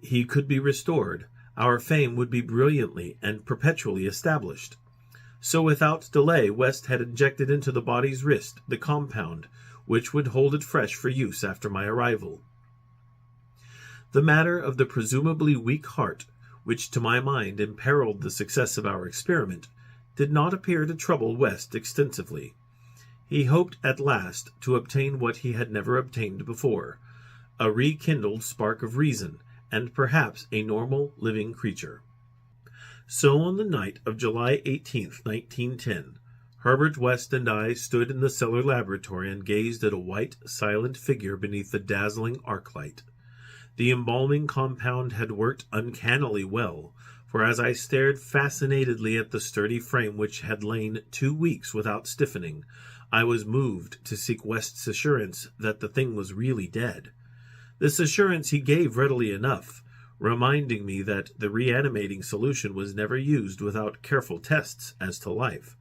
he could be restored, our fame would be brilliantly and perpetually established. So without delay West had injected into the body's wrist the compound which would hold it fresh for use after my arrival. The matter of the presumably weak heart, which to my mind imperiled the success of our experiment, did not appear to trouble West extensively. He hoped at last to obtain what he had never obtained before, a rekindled spark of reason, and perhaps a normal living creature. So on the night of July 18th, 1910, Herbert West and I stood in the cellar laboratory and gazed at a white, silent figure beneath the dazzling arc light. The embalming compound had worked uncannily well, for as I stared fascinatedly at the sturdy frame which had lain 2 weeks without stiffening, I was moved to seek West's assurance that the thing was really dead. This assurance he gave readily enough, reminding me that the reanimating solution was never used without careful tests as to life,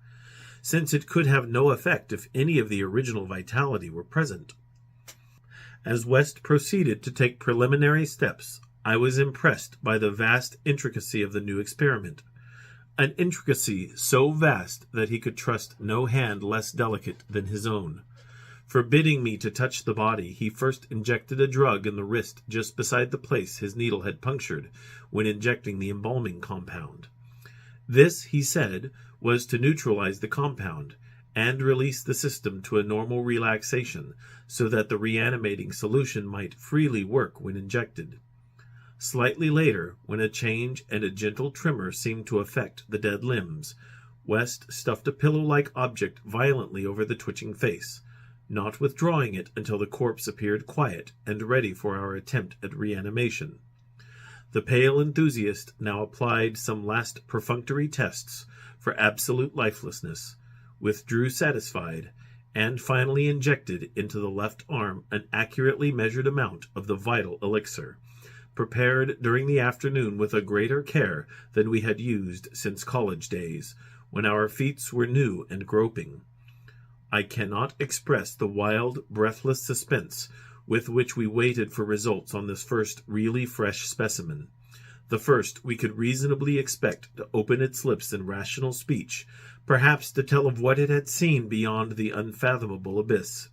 since it could have no effect if any of the original vitality were present. As West proceeded to take preliminary steps, I was impressed by the vast intricacy of the new experiment, an intricacy so vast that he could trust no hand less delicate than his own. Forbidding me to touch the body, he first injected a drug in the wrist just beside the place his needle had punctured when injecting the embalming compound. This, he said, was to neutralize the compound and release the system to a normal relaxation so that the reanimating solution might freely work when injected. Slightly later, when a change and a gentle tremor seemed to affect the dead limbs, West stuffed a pillow-like object violently over the twitching face, not withdrawing it until the corpse appeared quiet and ready for our attempt at reanimation. The pale enthusiast now applied some last perfunctory tests for absolute lifelessness, withdrew satisfied, and finally injected into the left arm an accurately measured amount of the vital elixir, prepared during the afternoon with a greater care than we had used since college days, when our feet were new and groping. I cannot express the wild, breathless suspense with which we waited for results on this first really fresh specimen, the first we could reasonably expect to open its lips in rational speech, perhaps to tell of what it had seen beyond the unfathomable abyss.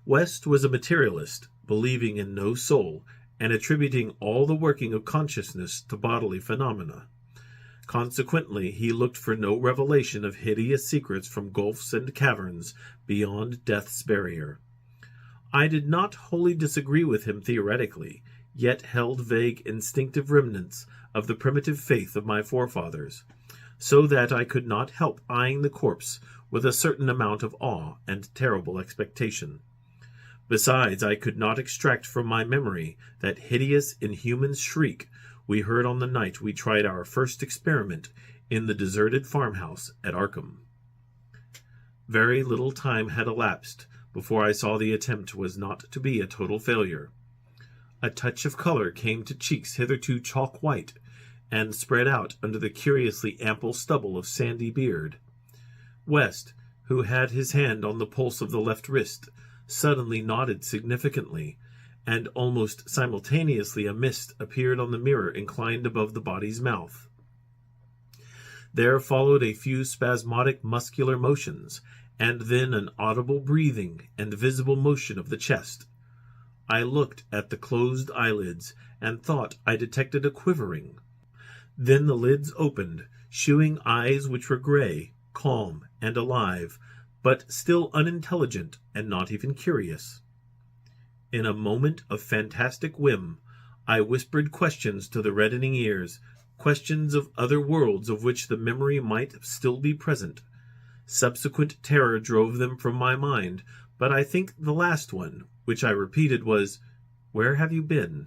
West was a materialist, believing in no soul, and attributing all the working of consciousness to bodily phenomena. Consequently, he looked for no revelation of hideous secrets from gulfs and caverns beyond death's barrier. I did not wholly disagree with him theoretically, yet held vague instinctive remnants of the primitive faith of my forefathers, so that I could not help eyeing the corpse with a certain amount of awe and terrible expectation. Besides, I could not extract from my memory that hideous, inhuman shriek we heard on the night we tried our first experiment in the deserted farmhouse at Arkham. Very little time had elapsed before I saw the attempt was not to be a total failure. A touch of color came to cheeks hitherto chalk white, and spread out under the curiously ample stubble of sandy beard. West, who had his hand on the pulse of the left wrist, suddenly nodded significantly, and almost simultaneously a mist appeared on the mirror inclined above the body's mouth. There followed a few spasmodic muscular motions, and then an audible breathing and visible motion of the chest. I looked at the closed eyelids and thought I detected a quivering. Then the lids opened, shewing eyes which were gray, calm, and alive, but still unintelligent and not even curious. In a moment of fantastic whim, I whispered questions to the reddening ears, questions of other worlds of which the memory might still be present. Subsequent terror drove them from my mind, but I think the last one, which I repeated, was, "Where have you been?"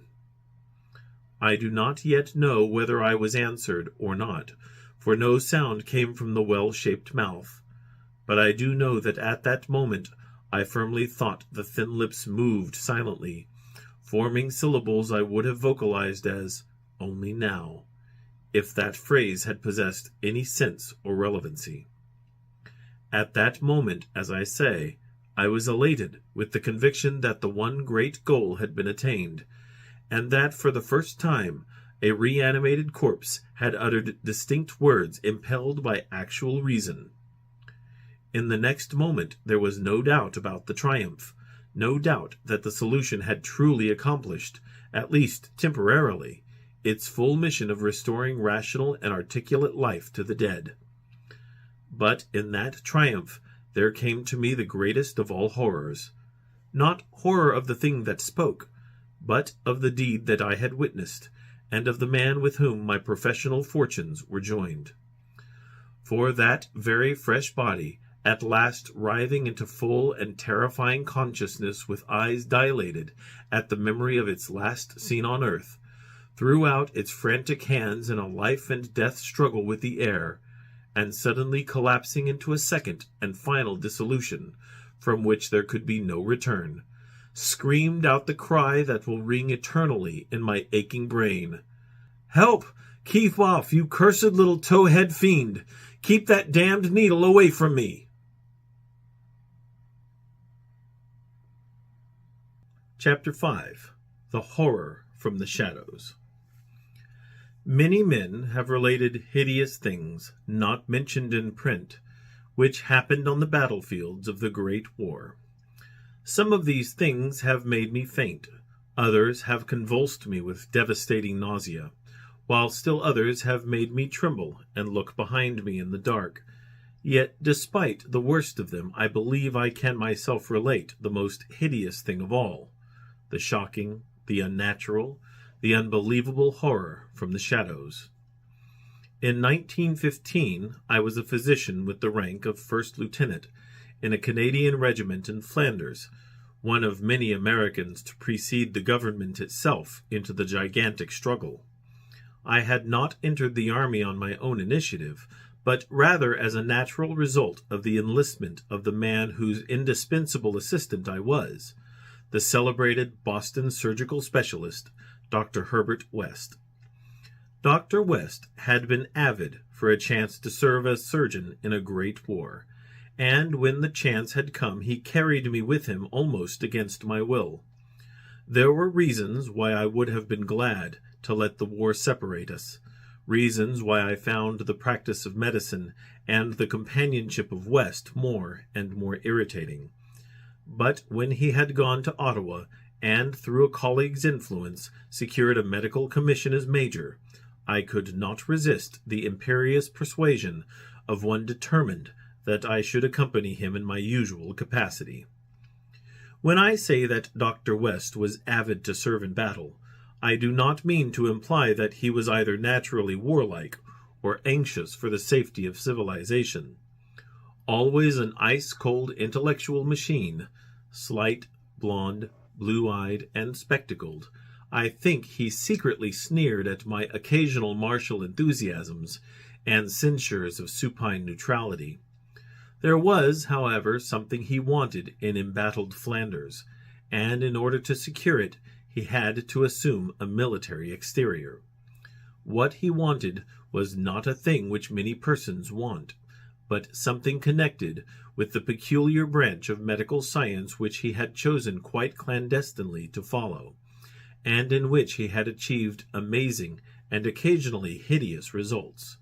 I do not yet know whether I was answered or not, for no sound came from the well-shaped mouth. But I do know that at that moment I firmly thought the thin lips moved silently, forming syllables I would have vocalized as, "only now," if that phrase had possessed any sense or relevancy. At that moment, as I say, I was elated with the conviction that the one great goal had been attained, and that for the first time a reanimated corpse had uttered distinct words impelled by actual reason. In the next moment there was no doubt about the triumph, no doubt that the solution had truly accomplished, at least temporarily, its full mission of restoring rational and articulate life to the dead. But in that triumph there came to me the greatest of all horrors. Not horror of the thing that spoke, but of the deed that I had witnessed, and of the man with whom my professional fortunes were joined. For that very fresh body, at last writhing into full and terrifying consciousness with eyes dilated at the memory of its last scene on earth, threw out its frantic hands in a life and death struggle with the air, and suddenly collapsing into a second and final dissolution, from which there could be no return, screamed out the cry that will ring eternally in my aching brain. "Help! Keep off, you cursed little towhead fiend! Keep that damned needle away from me!" Chapter 5. The Horror from the Shadows. Many men have related hideous things, not mentioned in print, which happened on the battlefields of the Great War. Some of these things have made me faint, others have convulsed me with devastating nausea, while still others have made me tremble and look behind me in the dark. Yet, despite the worst of them, I believe I can myself relate the most hideous thing of all, the shocking, the unnatural, the unbelievable horror from the shadows. In 1915, I was a physician with the rank of first lieutenant in a Canadian regiment in Flanders, one of many Americans to precede the government itself into the gigantic struggle. I had not entered the army on my own initiative, but rather as a natural result of the enlistment of the man whose indispensable assistant I was, the celebrated Boston surgical specialist, Dr. Herbert West. Dr. West had been avid for a chance to serve as surgeon in a great war, and when the chance had come he carried me with him almost against my will. There were reasons why I would have been glad to let the war separate us, reasons why I found the practice of medicine and the companionship of West more and more irritating. But when he had gone to Ottawa, and through a colleague's influence secured a medical commission as major, I could not resist the imperious persuasion of one determined that I should accompany him in my usual capacity. When I say that Dr. West was avid to serve in battle, I do not mean to imply that he was either naturally warlike or anxious for the safety of civilization. Always an ice-cold intellectual machine, slight, blonde, blue-eyed, and spectacled, I think he secretly sneered at my occasional martial enthusiasms and censures of supine neutrality. There was, however, something he wanted in embattled Flanders, and in order to secure it, he had to assume a military exterior. What he wanted was not a thing which many persons want, but something connected with the peculiar branch of medical science which he had chosen quite clandestinely to follow, and in which he had achieved amazing and occasionally hideous results.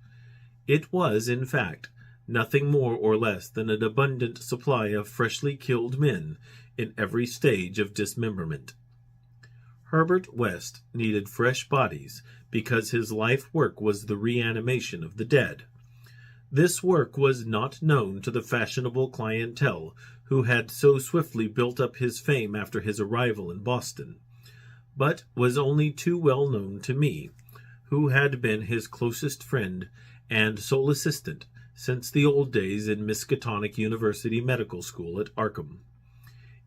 It was, in fact, nothing more or less than an abundant supply of freshly killed men in every stage of dismemberment. Herbert West needed fresh bodies because his life work was the reanimation of the dead. This work was not known to the fashionable clientele who had so swiftly built up his fame after his arrival in Boston, but was only too well known to me, who had been his closest friend and sole assistant since the old days in Miskatonic University Medical School at Arkham.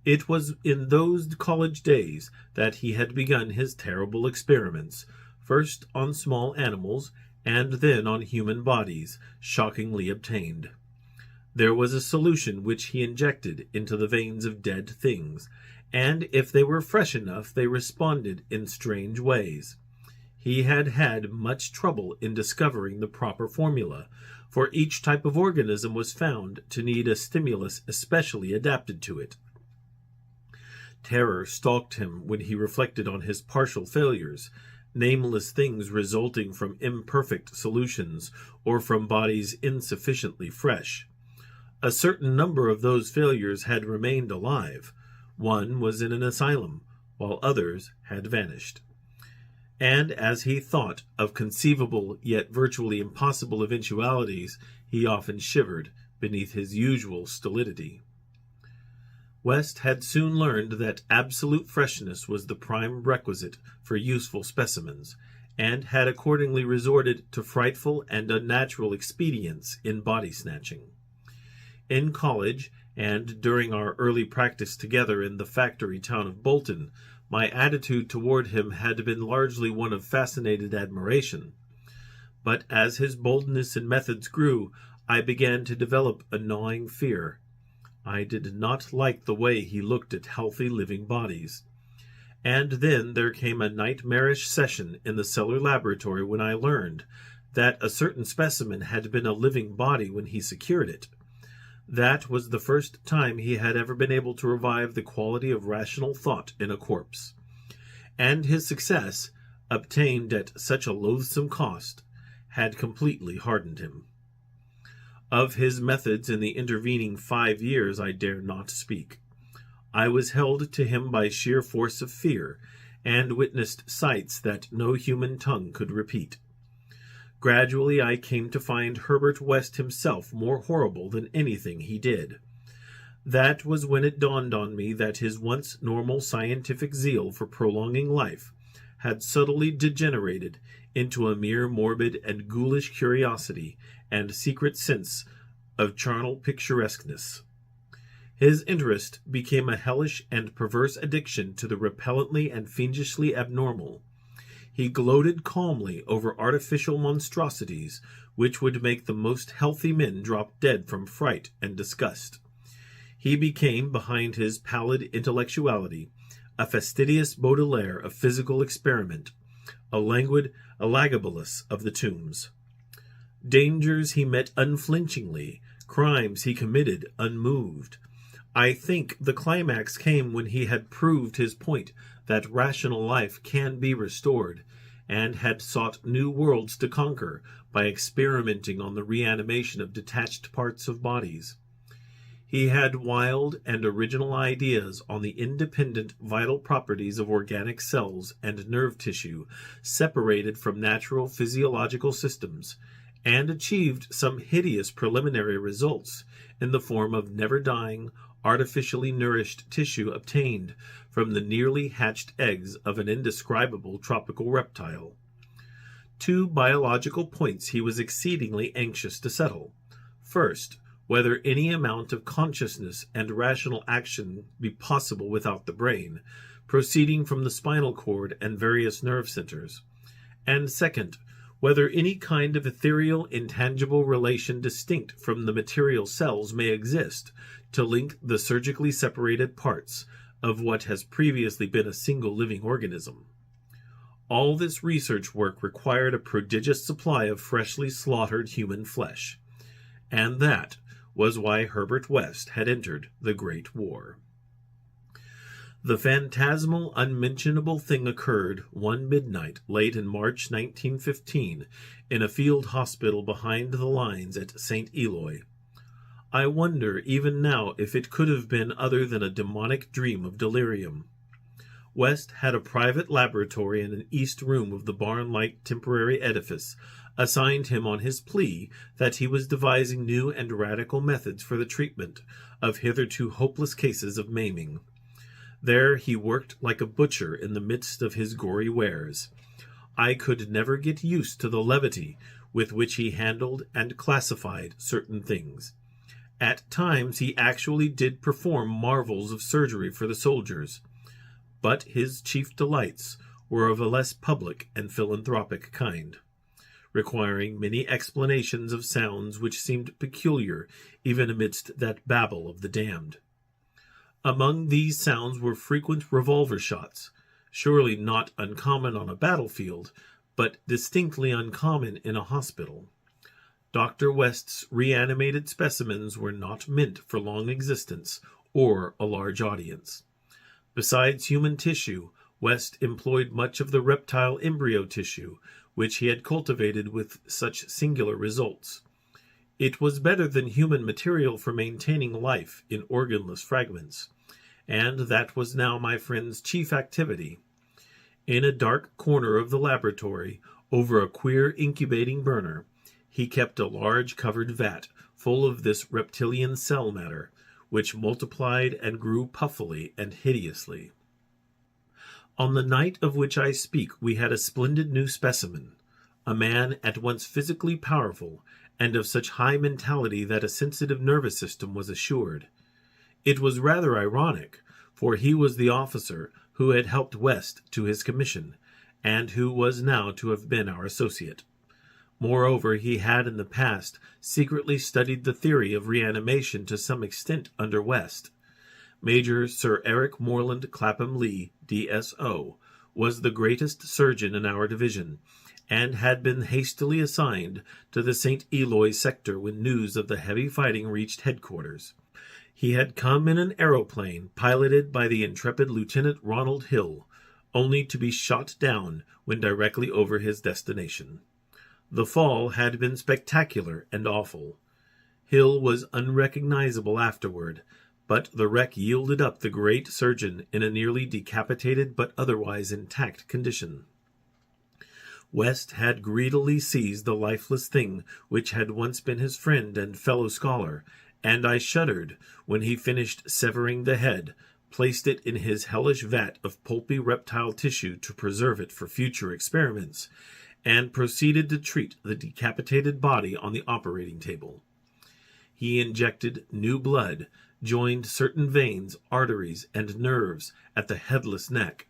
It was in those college days that he had begun his terrible experiments, first on small animals and then on human bodies, shockingly obtained. There was a solution which he injected into the veins of dead things, and if they were fresh enough they responded in strange ways. He had had much trouble in discovering the proper formula, for each type of organism was found to need a stimulus especially adapted to it. Terror stalked him when he reflected on his partial failures, nameless things resulting from imperfect solutions or from bodies insufficiently fresh. A certain number of those failures had remained alive. One was in an asylum, while others had vanished. And as he thought of conceivable yet virtually impossible eventualities, he often shivered beneath his usual stolidity. West had soon learned that absolute freshness was the prime requisite for useful specimens, and had accordingly resorted to frightful and unnatural expedients in body snatching. In college, and during our early practice together in the factory town of Bolton, my attitude toward him had been largely one of fascinated admiration. But as his boldness and methods grew, I began to develop a gnawing fear. I did not like the way he looked at healthy living bodies. And then there came a nightmarish session in the cellar laboratory when I learned that a certain specimen had been a living body when he secured it. That was the first time he had ever been able to revive the quality of rational thought in a corpse. And his success, obtained at such a loathsome cost, had completely hardened him. Of his methods in the intervening 5 years I dare not speak. I was held to him by sheer force of fear, and witnessed sights that no human tongue could repeat. Gradually I came to find Herbert West himself more horrible than anything he did. That was when it dawned on me that his once normal scientific zeal for prolonging life had subtly degenerated into a mere morbid and ghoulish curiosity and secret sense of charnel picturesqueness. His interest became a hellish and perverse addiction to the repellently and fiendishly abnormal. He gloated calmly over artificial monstrosities which would make the most healthy men drop dead from fright and disgust. He became, behind his pallid intellectuality, a fastidious Baudelaire of physical experiment, a languid Elagabalus of the tombs. Dangers he met unflinchingly, crimes he committed unmoved. I think the climax came when he had proved his point that rational life can be restored, and had sought new worlds to conquer by experimenting on the reanimation of detached parts of bodies. He had wild and original ideas on the independent vital properties of organic cells and nerve tissue separated from natural physiological systems, and achieved some hideous preliminary results in the form of never-dying, artificially nourished tissue obtained from the nearly hatched eggs of an indescribable tropical reptile. 2 biological points he was exceedingly anxious to settle. First, whether any amount of consciousness and rational action be possible without the brain, proceeding from the spinal cord and various nerve centers. And second, whether any kind of ethereal, intangible relation distinct from the material cells may exist to link the surgically separated parts of what has previously been a single living organism. All this research work required a prodigious supply of freshly slaughtered human flesh, and that was why Herbert West had entered the Great War. The phantasmal, unmentionable thing occurred one midnight late in March 1915 in a field hospital behind the lines at St. Eloi. I wonder even now if it could have been other than a demonic dream of delirium. West had a private laboratory in an east room of the barn-like temporary edifice, assigned him on his plea that he was devising new and radical methods for the treatment of hitherto hopeless cases of maiming. There he worked like a butcher in the midst of his gory wares. I could never get used to the levity with which he handled and classified certain things. At times he actually did perform marvels of surgery for the soldiers, but his chief delights were of a less public and philanthropic kind, requiring many explanations of sounds which seemed peculiar even amidst that babel of the damned. Among these sounds were frequent revolver shots, surely not uncommon on a battlefield, but distinctly uncommon in a hospital. Dr. West's reanimated specimens were not meant for long existence or a large audience. Besides human tissue, West employed much of the reptile embryo tissue, which he had cultivated with such singular results. It was better than human material for maintaining life in organless fragments, and that was now my friend's chief activity. In a dark corner of the laboratory, over a queer incubating burner, he kept a large covered vat full of this reptilian cell matter, which multiplied and grew puffily and hideously. On the night of which I speak we had a splendid new specimen, a man at once physically powerful and of such high mentality that a sensitive nervous system was assured. It was rather ironic, for he was the officer who had helped West to his commission, and who was now to have been our associate. Moreover, he had in the past secretly studied the theory of reanimation to some extent under West. Major Sir Eric Morland Clapham Lee, D.S.O., was the greatest surgeon in our division, and had been hastily assigned to the St. Eloi sector when news of the heavy fighting reached headquarters. He had come in an aeroplane piloted by the intrepid Lieutenant Ronald Hill, only to be shot down when directly over his destination. The fall had been spectacular and awful. Hill was unrecognizable afterward, but the wreck yielded up the great surgeon in a nearly decapitated but otherwise intact condition. West had greedily seized the lifeless thing which had once been his friend and fellow scholar, and I shuddered when he finished severing the head, placed it in his hellish vat of pulpy reptile tissue to preserve it for future experiments, and proceeded to treat the decapitated body on the operating table. He injected new blood, joined certain veins, arteries, and nerves at the headless neck,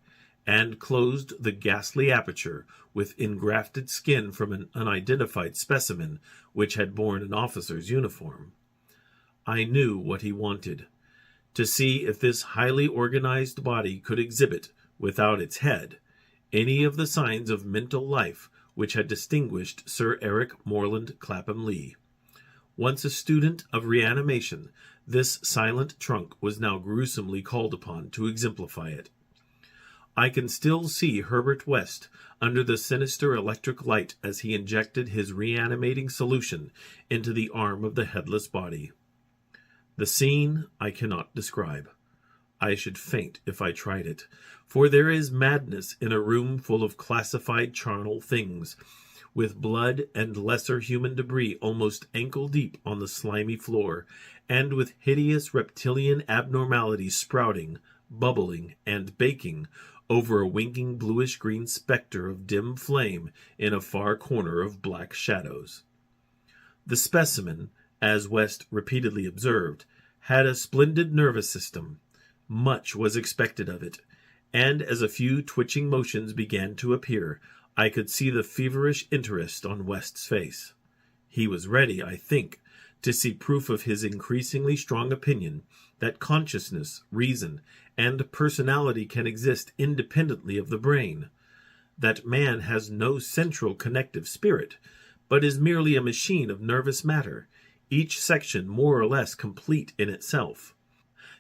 and closed the ghastly aperture with engrafted skin from an unidentified specimen which had borne an officer's uniform. I knew what he wanted: to see if this highly organized body could exhibit, without its head, any of the signs of mental life which had distinguished Sir Eric Morland Clapham Lee. Once a student of reanimation, this silent trunk was now gruesomely called upon to exemplify it. I can still see Herbert West under the sinister electric light as he injected his reanimating solution into the arm of the headless body. The scene I cannot describe. I should faint if I tried it, for there is madness in a room full of classified charnel things, with blood and lesser human debris almost ankle-deep on the slimy floor, and with hideous reptilian abnormalities sprouting, bubbling, and baking over a winking bluish-green spectre of dim flame in a far corner of black shadows. The specimen, as West repeatedly observed, had a splendid nervous system. Much was expected of it, and as a few twitching motions began to appear, I could see the feverish interest on West's face. He was ready, I think, to see proof of his increasingly strong opinion that consciousness, reason, and personality can exist independently of the brain, that man has no central connective spirit, but is merely a machine of nervous matter, each section more or less complete in itself.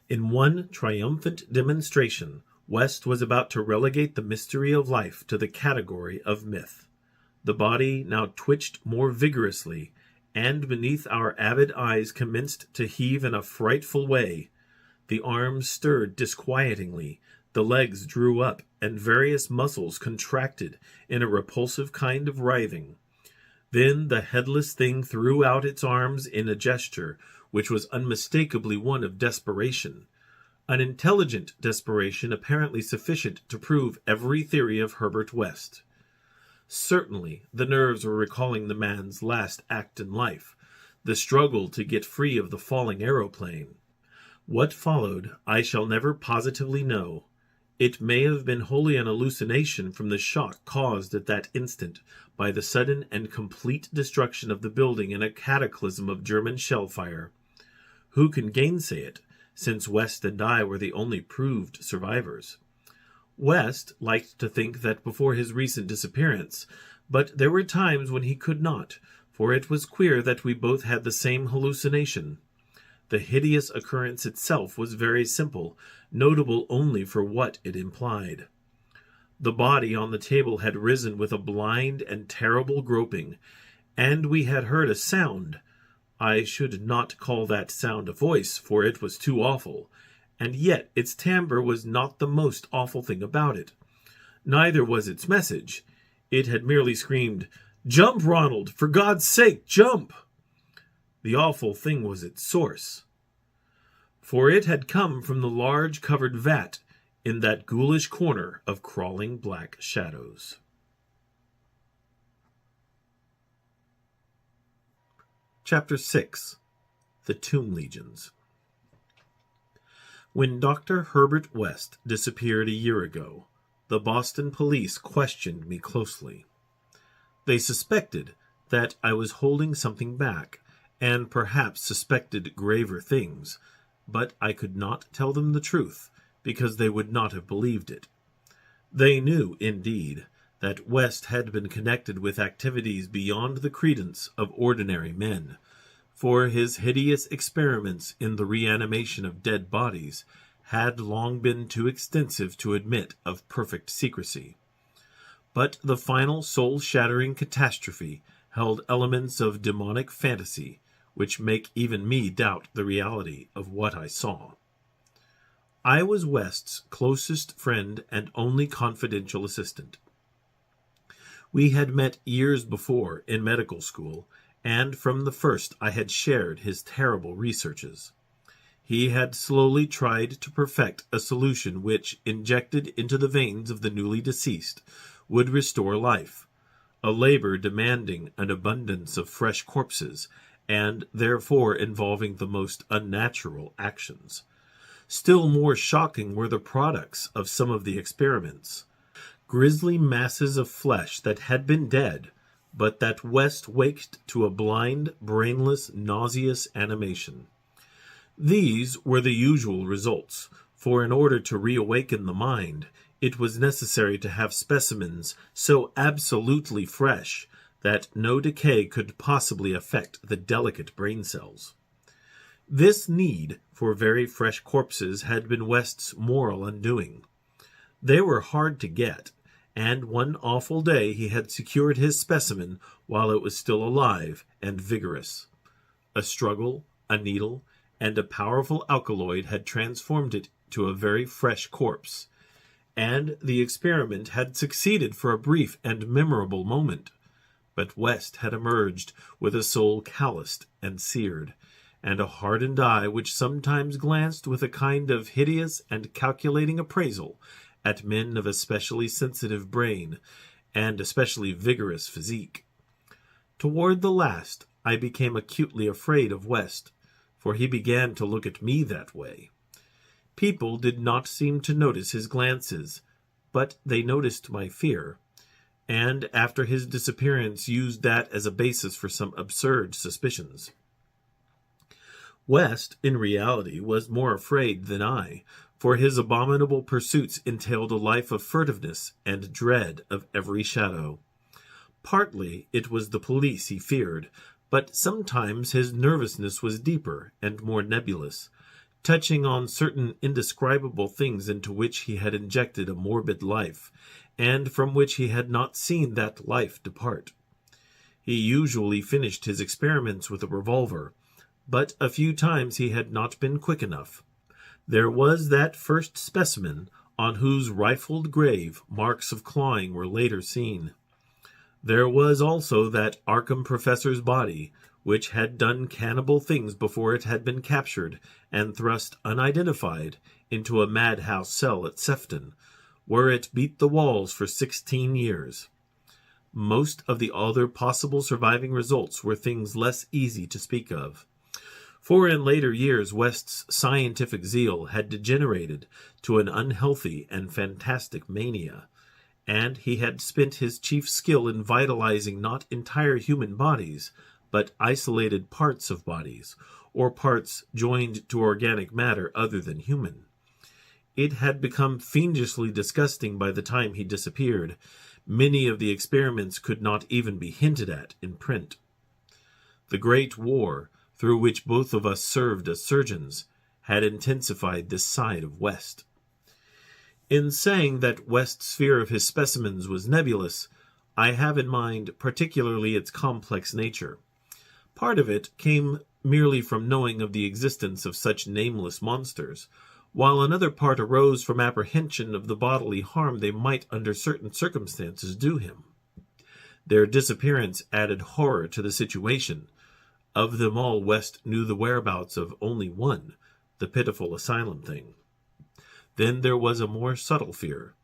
In one triumphant demonstration, West was about to relegate the mystery of life to the category of myth. The body now twitched more vigorously, and beneath our avid eyes commenced to heave in a frightful way. The arms stirred disquietingly, the legs drew up, and various muscles contracted in a repulsive kind of writhing. Then the headless thing threw out its arms in a gesture which was unmistakably one of desperation, an intelligent desperation apparently sufficient to prove every theory of Herbert West. Certainly the nerves were recalling the man's last act in life, the struggle to get free of the falling aeroplane. What followed I shall never positively know. It may have been wholly an hallucination from the shock caused at that instant by the sudden and complete destruction of the building in a cataclysm of German shell fire. Who can gainsay it, since West and I were the only proved survivors? West liked to think that before his recent disappearance, but there were times when he could not, for it was queer that we both had the same hallucination. The hideous occurrence itself was very simple, notable only for what it implied. The body on the table had risen with a blind and terrible groping, and we had heard a sound. I should not call that sound a voice, for it was too awful, and yet its timbre was not the most awful thing about it. Neither was its message. It had merely screamed, "Jump, Ronald! For God's sake, jump!" The awful thing was its source, for it had come from the large covered vat in that ghoulish corner of crawling black shadows. Chapter 6. The Tomb Legions. When Dr. Herbert West disappeared a year ago, the Boston police questioned me closely. They suspected that I was holding something back, and perhaps suspected graver things, but I could not tell them the truth, because they would not have believed it. They knew, indeed, that West had been connected with activities beyond the credence of ordinary men, for his hideous experiments in the reanimation of dead bodies had long been too extensive to admit of perfect secrecy. But the final soul-shattering catastrophe held elements of demonic fantasy, which make even me doubt the reality of what I saw. I was West's closest friend and only confidential assistant. We had met years before in medical school, and from the first I had shared his terrible researches. He had slowly tried to perfect a solution which, injected into the veins of the newly deceased, would restore life, a labor demanding an abundance of fresh corpses, and therefore involving the most unnatural actions. Still more shocking were the products of some of the experiments. Grisly masses of flesh that had been dead, but that West waked to a blind, brainless, nauseous animation. These were the usual results, for in order to reawaken the mind, it was necessary to have specimens so absolutely fresh that no decay could possibly affect the delicate brain cells. This need for very fresh corpses had been West's moral undoing. They were hard to get, and one awful day he had secured his specimen while it was still alive and vigorous. A struggle, a needle, and a powerful alkaloid had transformed it to a very fresh corpse, and the experiment had succeeded for a brief and memorable moment. But West had emerged with a soul calloused and seared, and a hardened eye which sometimes glanced with a kind of hideous and calculating appraisal at men of especially sensitive brain and especially vigorous physique. Toward the last, I became acutely afraid of West, for he began to look at me that way. People did not seem to notice his glances, but they noticed my fear, and after his disappearance used that as a basis for some absurd suspicions. West, in reality, was more afraid than I, for his abominable pursuits entailed a life of furtiveness and dread of every shadow. Partly it was the police he feared, but sometimes his nervousness was deeper and more nebulous, touching on certain indescribable things into which he had injected a morbid life, and from which he had not seen that life depart. He usually finished his experiments with a revolver, but a few times he had not been quick enough. There was that first specimen on whose rifled grave marks of clawing were later seen. There was also that Arkham professor's body, which had done cannibal things before it had been captured and thrust unidentified into a madhouse cell at Sefton, where it beat the walls for 16 years. Most of the other possible surviving results were things less easy to speak of. For in later years West's scientific zeal had degenerated to an unhealthy and fantastic mania, and he had spent his chief skill in vitalizing not entire human bodies, but isolated parts of bodies, or parts joined to organic matter other than human. It had become fiendishly disgusting by the time he disappeared. Many of the experiments could not even be hinted at in print. The Great War, through which both of us served as surgeons, had intensified this side of West. In saying that West's fear of his specimens was nebulous, I have in mind particularly its complex nature. Part of it came merely from knowing of the existence of such nameless monsters, while another part arose from apprehension of the bodily harm they might under certain circumstances do him. Their disappearance added horror to the situation. Of them all, West knew the whereabouts of only one, the pitiful asylum thing. Then there was a more subtle fear,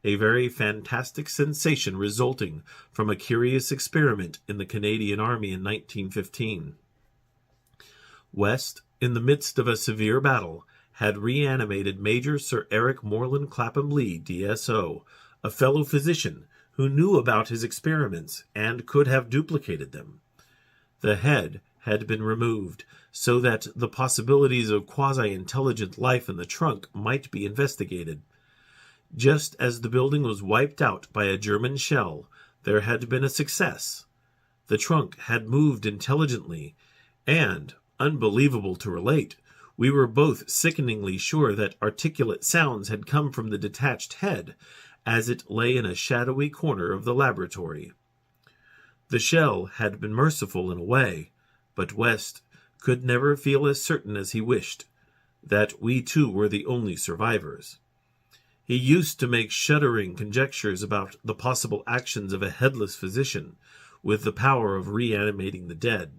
a very fantastic sensation resulting from a curious experiment in the Canadian Army in 1915. West, in the midst of a severe battle, had reanimated Major Sir Eric Moreland Clapham Lee, D.S.O., a fellow physician who knew about his experiments and could have duplicated them. The head had been removed, so that the possibilities of quasi-intelligent life in the trunk might be investigated. Just as the building was wiped out by a German shell, there had been a success. The trunk had moved intelligently, and, unbelievable to relate, we were both sickeningly sure that articulate sounds had come from the detached head, as it lay in a shadowy corner of the laboratory. The shell had been merciful in a way, but West could never feel as certain as he wished that we two were the only survivors. He used to make shuddering conjectures about the possible actions of a headless physician with the power of reanimating the dead.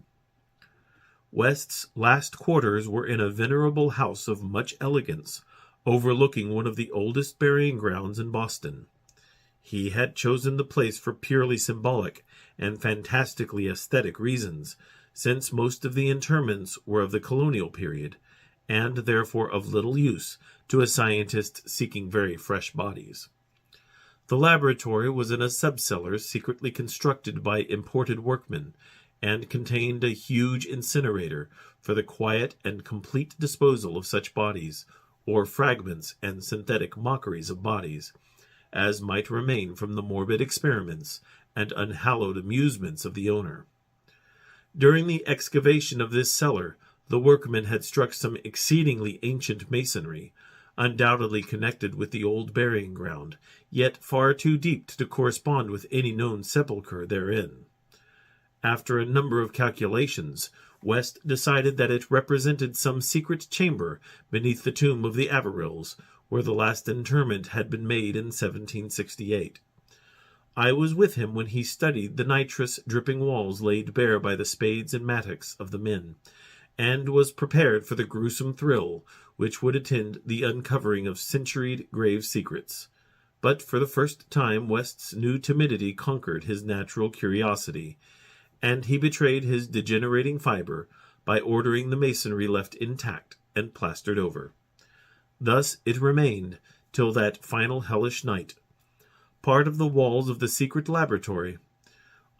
West's last quarters were in a venerable house of much elegance, overlooking one of the oldest burying grounds in Boston. He had chosen the place for purely symbolic and fantastically aesthetic reasons, since most of the interments were of the colonial period, and therefore of little use to a scientist seeking very fresh bodies. The laboratory was in a subcellar secretly constructed by imported workmen, and contained a huge incinerator for the quiet and complete disposal of such bodies, or fragments and synthetic mockeries of bodies, as might remain from the morbid experiments and unhallowed amusements of the owner. During the excavation of this cellar, the workmen had struck some exceedingly ancient masonry, undoubtedly connected with the old burying ground, yet far too deep to correspond with any known sepulchre therein. After a number of calculations, West decided that it represented some secret chamber beneath the tomb of the Averills, where the last interment had been made in 1768. I was with him when he studied the nitrous-dripping walls laid bare by the spades and mattocks of the men, and was prepared for the gruesome thrill which would attend the uncovering of centuried grave secrets. But for the first time West's new timidity conquered his natural curiosity, and he betrayed his degenerating fiber by ordering the masonry left intact and plastered over. Thus it remained till that final hellish night. Part of the walls of the secret laboratory.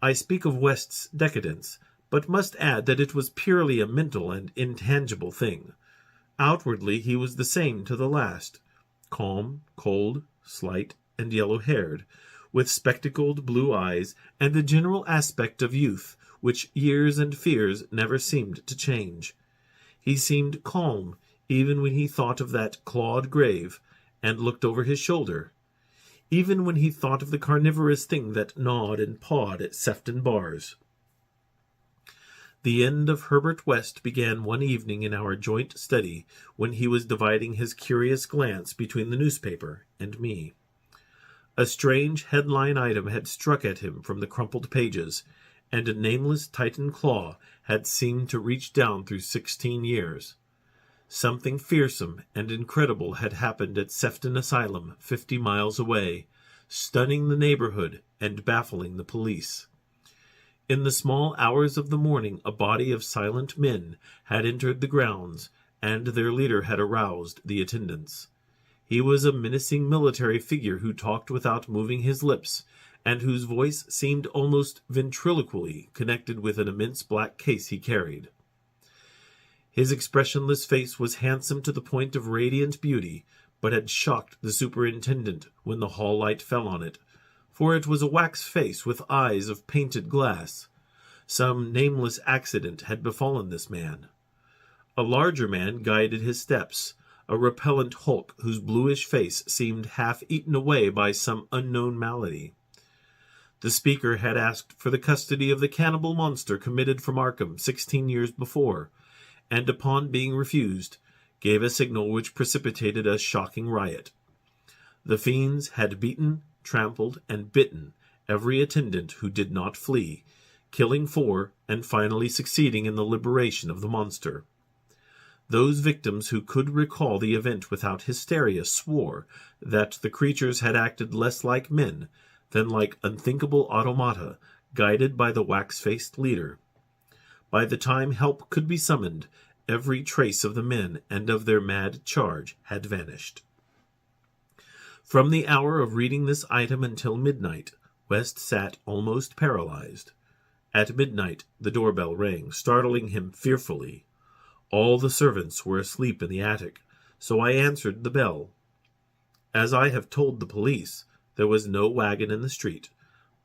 I speak of West's decadence, but must add that it was purely a mental and intangible thing. Outwardly he was the same to the last, calm, cold, slight, and yellow-haired, with spectacled blue eyes and the general aspect of youth, which years and fears never seemed to change. He seemed calm, even when he thought of that clawed grave, and looked over his shoulder, even when he thought of the carnivorous thing that gnawed and pawed at Sefton bars. The end of Herbert West began one evening in our joint study, when he was dividing his curious glance between the newspaper and me. A strange headline item had struck at him from the crumpled pages, and a nameless Titan claw had seemed to reach down through 16 years. Something fearsome and incredible had happened at Sefton Asylum, 50 miles away, stunning the neighborhood and baffling the police. In the small hours of the morning, a body of silent men had entered the grounds, and their leader had aroused the attendants. He was a menacing military figure who talked without moving his lips, and whose voice seemed almost ventriloquially connected with an immense black case he carried. His expressionless face was handsome to the point of radiant beauty, but had shocked the superintendent when the hall light fell on it, for it was a wax face with eyes of painted glass. Some nameless accident had befallen this man. A larger man guided his steps, a repellent hulk whose bluish face seemed half eaten away by some unknown malady. The speaker had asked for the custody of the cannibal monster committed from Arkham 16 years before, and upon being refused, gave a signal which precipitated a shocking riot. The fiends had beaten, trampled, and bitten every attendant who did not flee, killing 4 and finally succeeding in the liberation of the monster. Those victims who could recall the event without hysteria swore that the creatures had acted less like men than like unthinkable automata guided by the wax-faced leader. By the time help could be summoned, every trace of the men and of their mad charge had vanished. From the hour of reading this item until midnight, West sat almost paralyzed. At midnight the doorbell rang, startling him fearfully. All the servants were asleep in the attic, so I answered the bell. As I have told the police, there was no wagon in the street,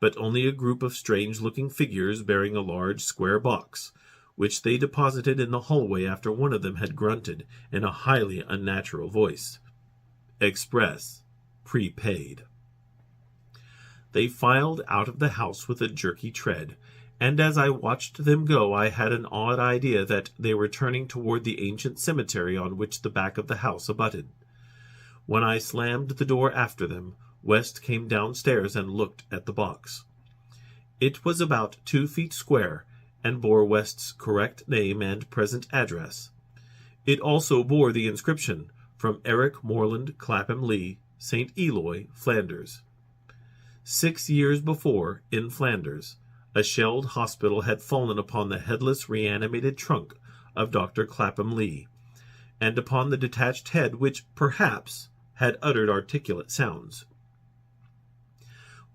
but only a group of strange-looking figures bearing a large square box, which they deposited in the hallway after one of them had grunted in a highly unnatural voice. Express. Prepaid. They filed out of the house with a jerky tread, and as I watched them go I had an odd idea that they were turning toward the ancient cemetery on which the back of the house abutted. When I slammed the door after them, West came downstairs and looked at the box. It was about 2 feet square, and bore West's correct name and present address. It also bore the inscription, "From Eric Moreland Clapham Lee, St. Eloi, Flanders." 6 years before, in Flanders, a shelled hospital had fallen upon the headless reanimated trunk of Dr. Clapham Lee, and upon the detached head which, perhaps, had uttered articulate sounds.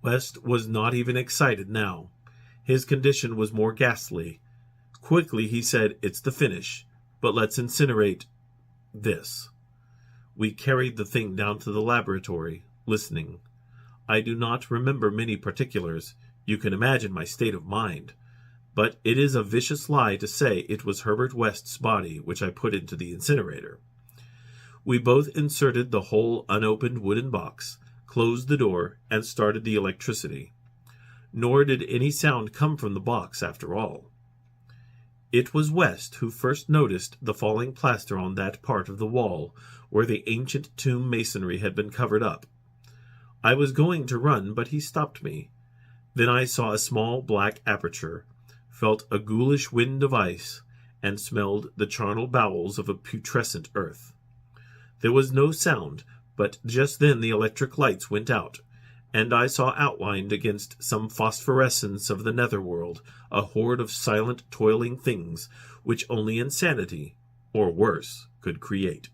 West was not even excited now. His condition was more ghastly. Quickly he said, "It's the finish, but let's incinerate this." We carried the thing down to the laboratory, listening. I do not remember many particulars. You can imagine my state of mind. But it is a vicious lie to say it was Herbert West's body which I put into the incinerator. We both inserted the whole unopened wooden box, closed the door, and started the electricity. Nor did any sound come from the box after all. It was West who first noticed the falling plaster on that part of the wall where the ancient tomb masonry had been covered up. I was going to run, but he stopped me. Then I saw a small black aperture, felt a ghoulish wind of ice, and smelled the charnel bowels of a putrescent earth. There was no sound, but just then the electric lights went out, and I saw outlined against some phosphorescence of the netherworld a horde of silent, toiling things which only insanity, or worse, could create.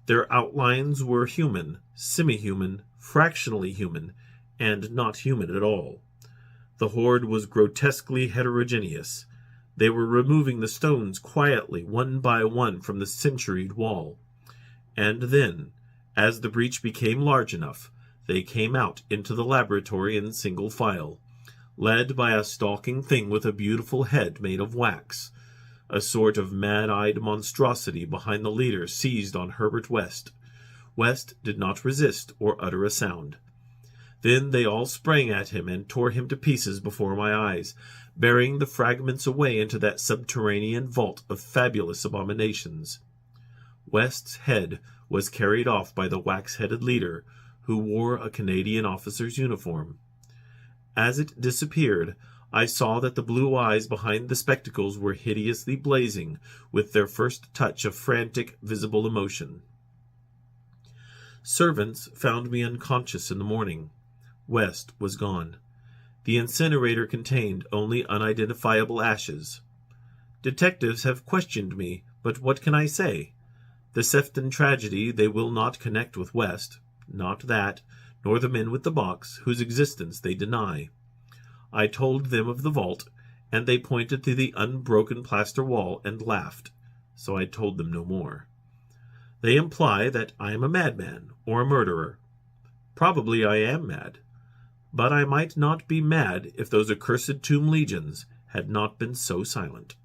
Their outlines were human, semi-human, fractionally human, and not human at all. The horde was grotesquely heterogeneous. They were removing the stones quietly, one by one, from the centuried wall. And then, as the breach became large enough, they came out into the laboratory in single file, led by a stalking thing with a beautiful head made of wax. A sort of mad-eyed monstrosity behind the leader seized on Herbert West. West did not resist or utter a sound. Then they all sprang at him and tore him to pieces before my eyes, bearing the fragments away into that subterranean vault of fabulous abominations. West's head was carried off by the wax-headed leader, who wore a Canadian officer's uniform. As it disappeared, I saw that the blue eyes behind the spectacles were hideously blazing with their first touch of frantic, visible emotion. Servants found me unconscious in the morning. West was gone. The incinerator contained only unidentifiable ashes. Detectives have questioned me, but what can I say? The Sefton tragedy they will not connect with West, not that, nor the men with the box, whose existence they deny. I told them of the vault, and they pointed to the unbroken plaster wall and laughed, so I told them no more. They imply that I am a madman or a murderer. Probably I am mad, but I might not be mad if those accursed tomb legions had not been so silent.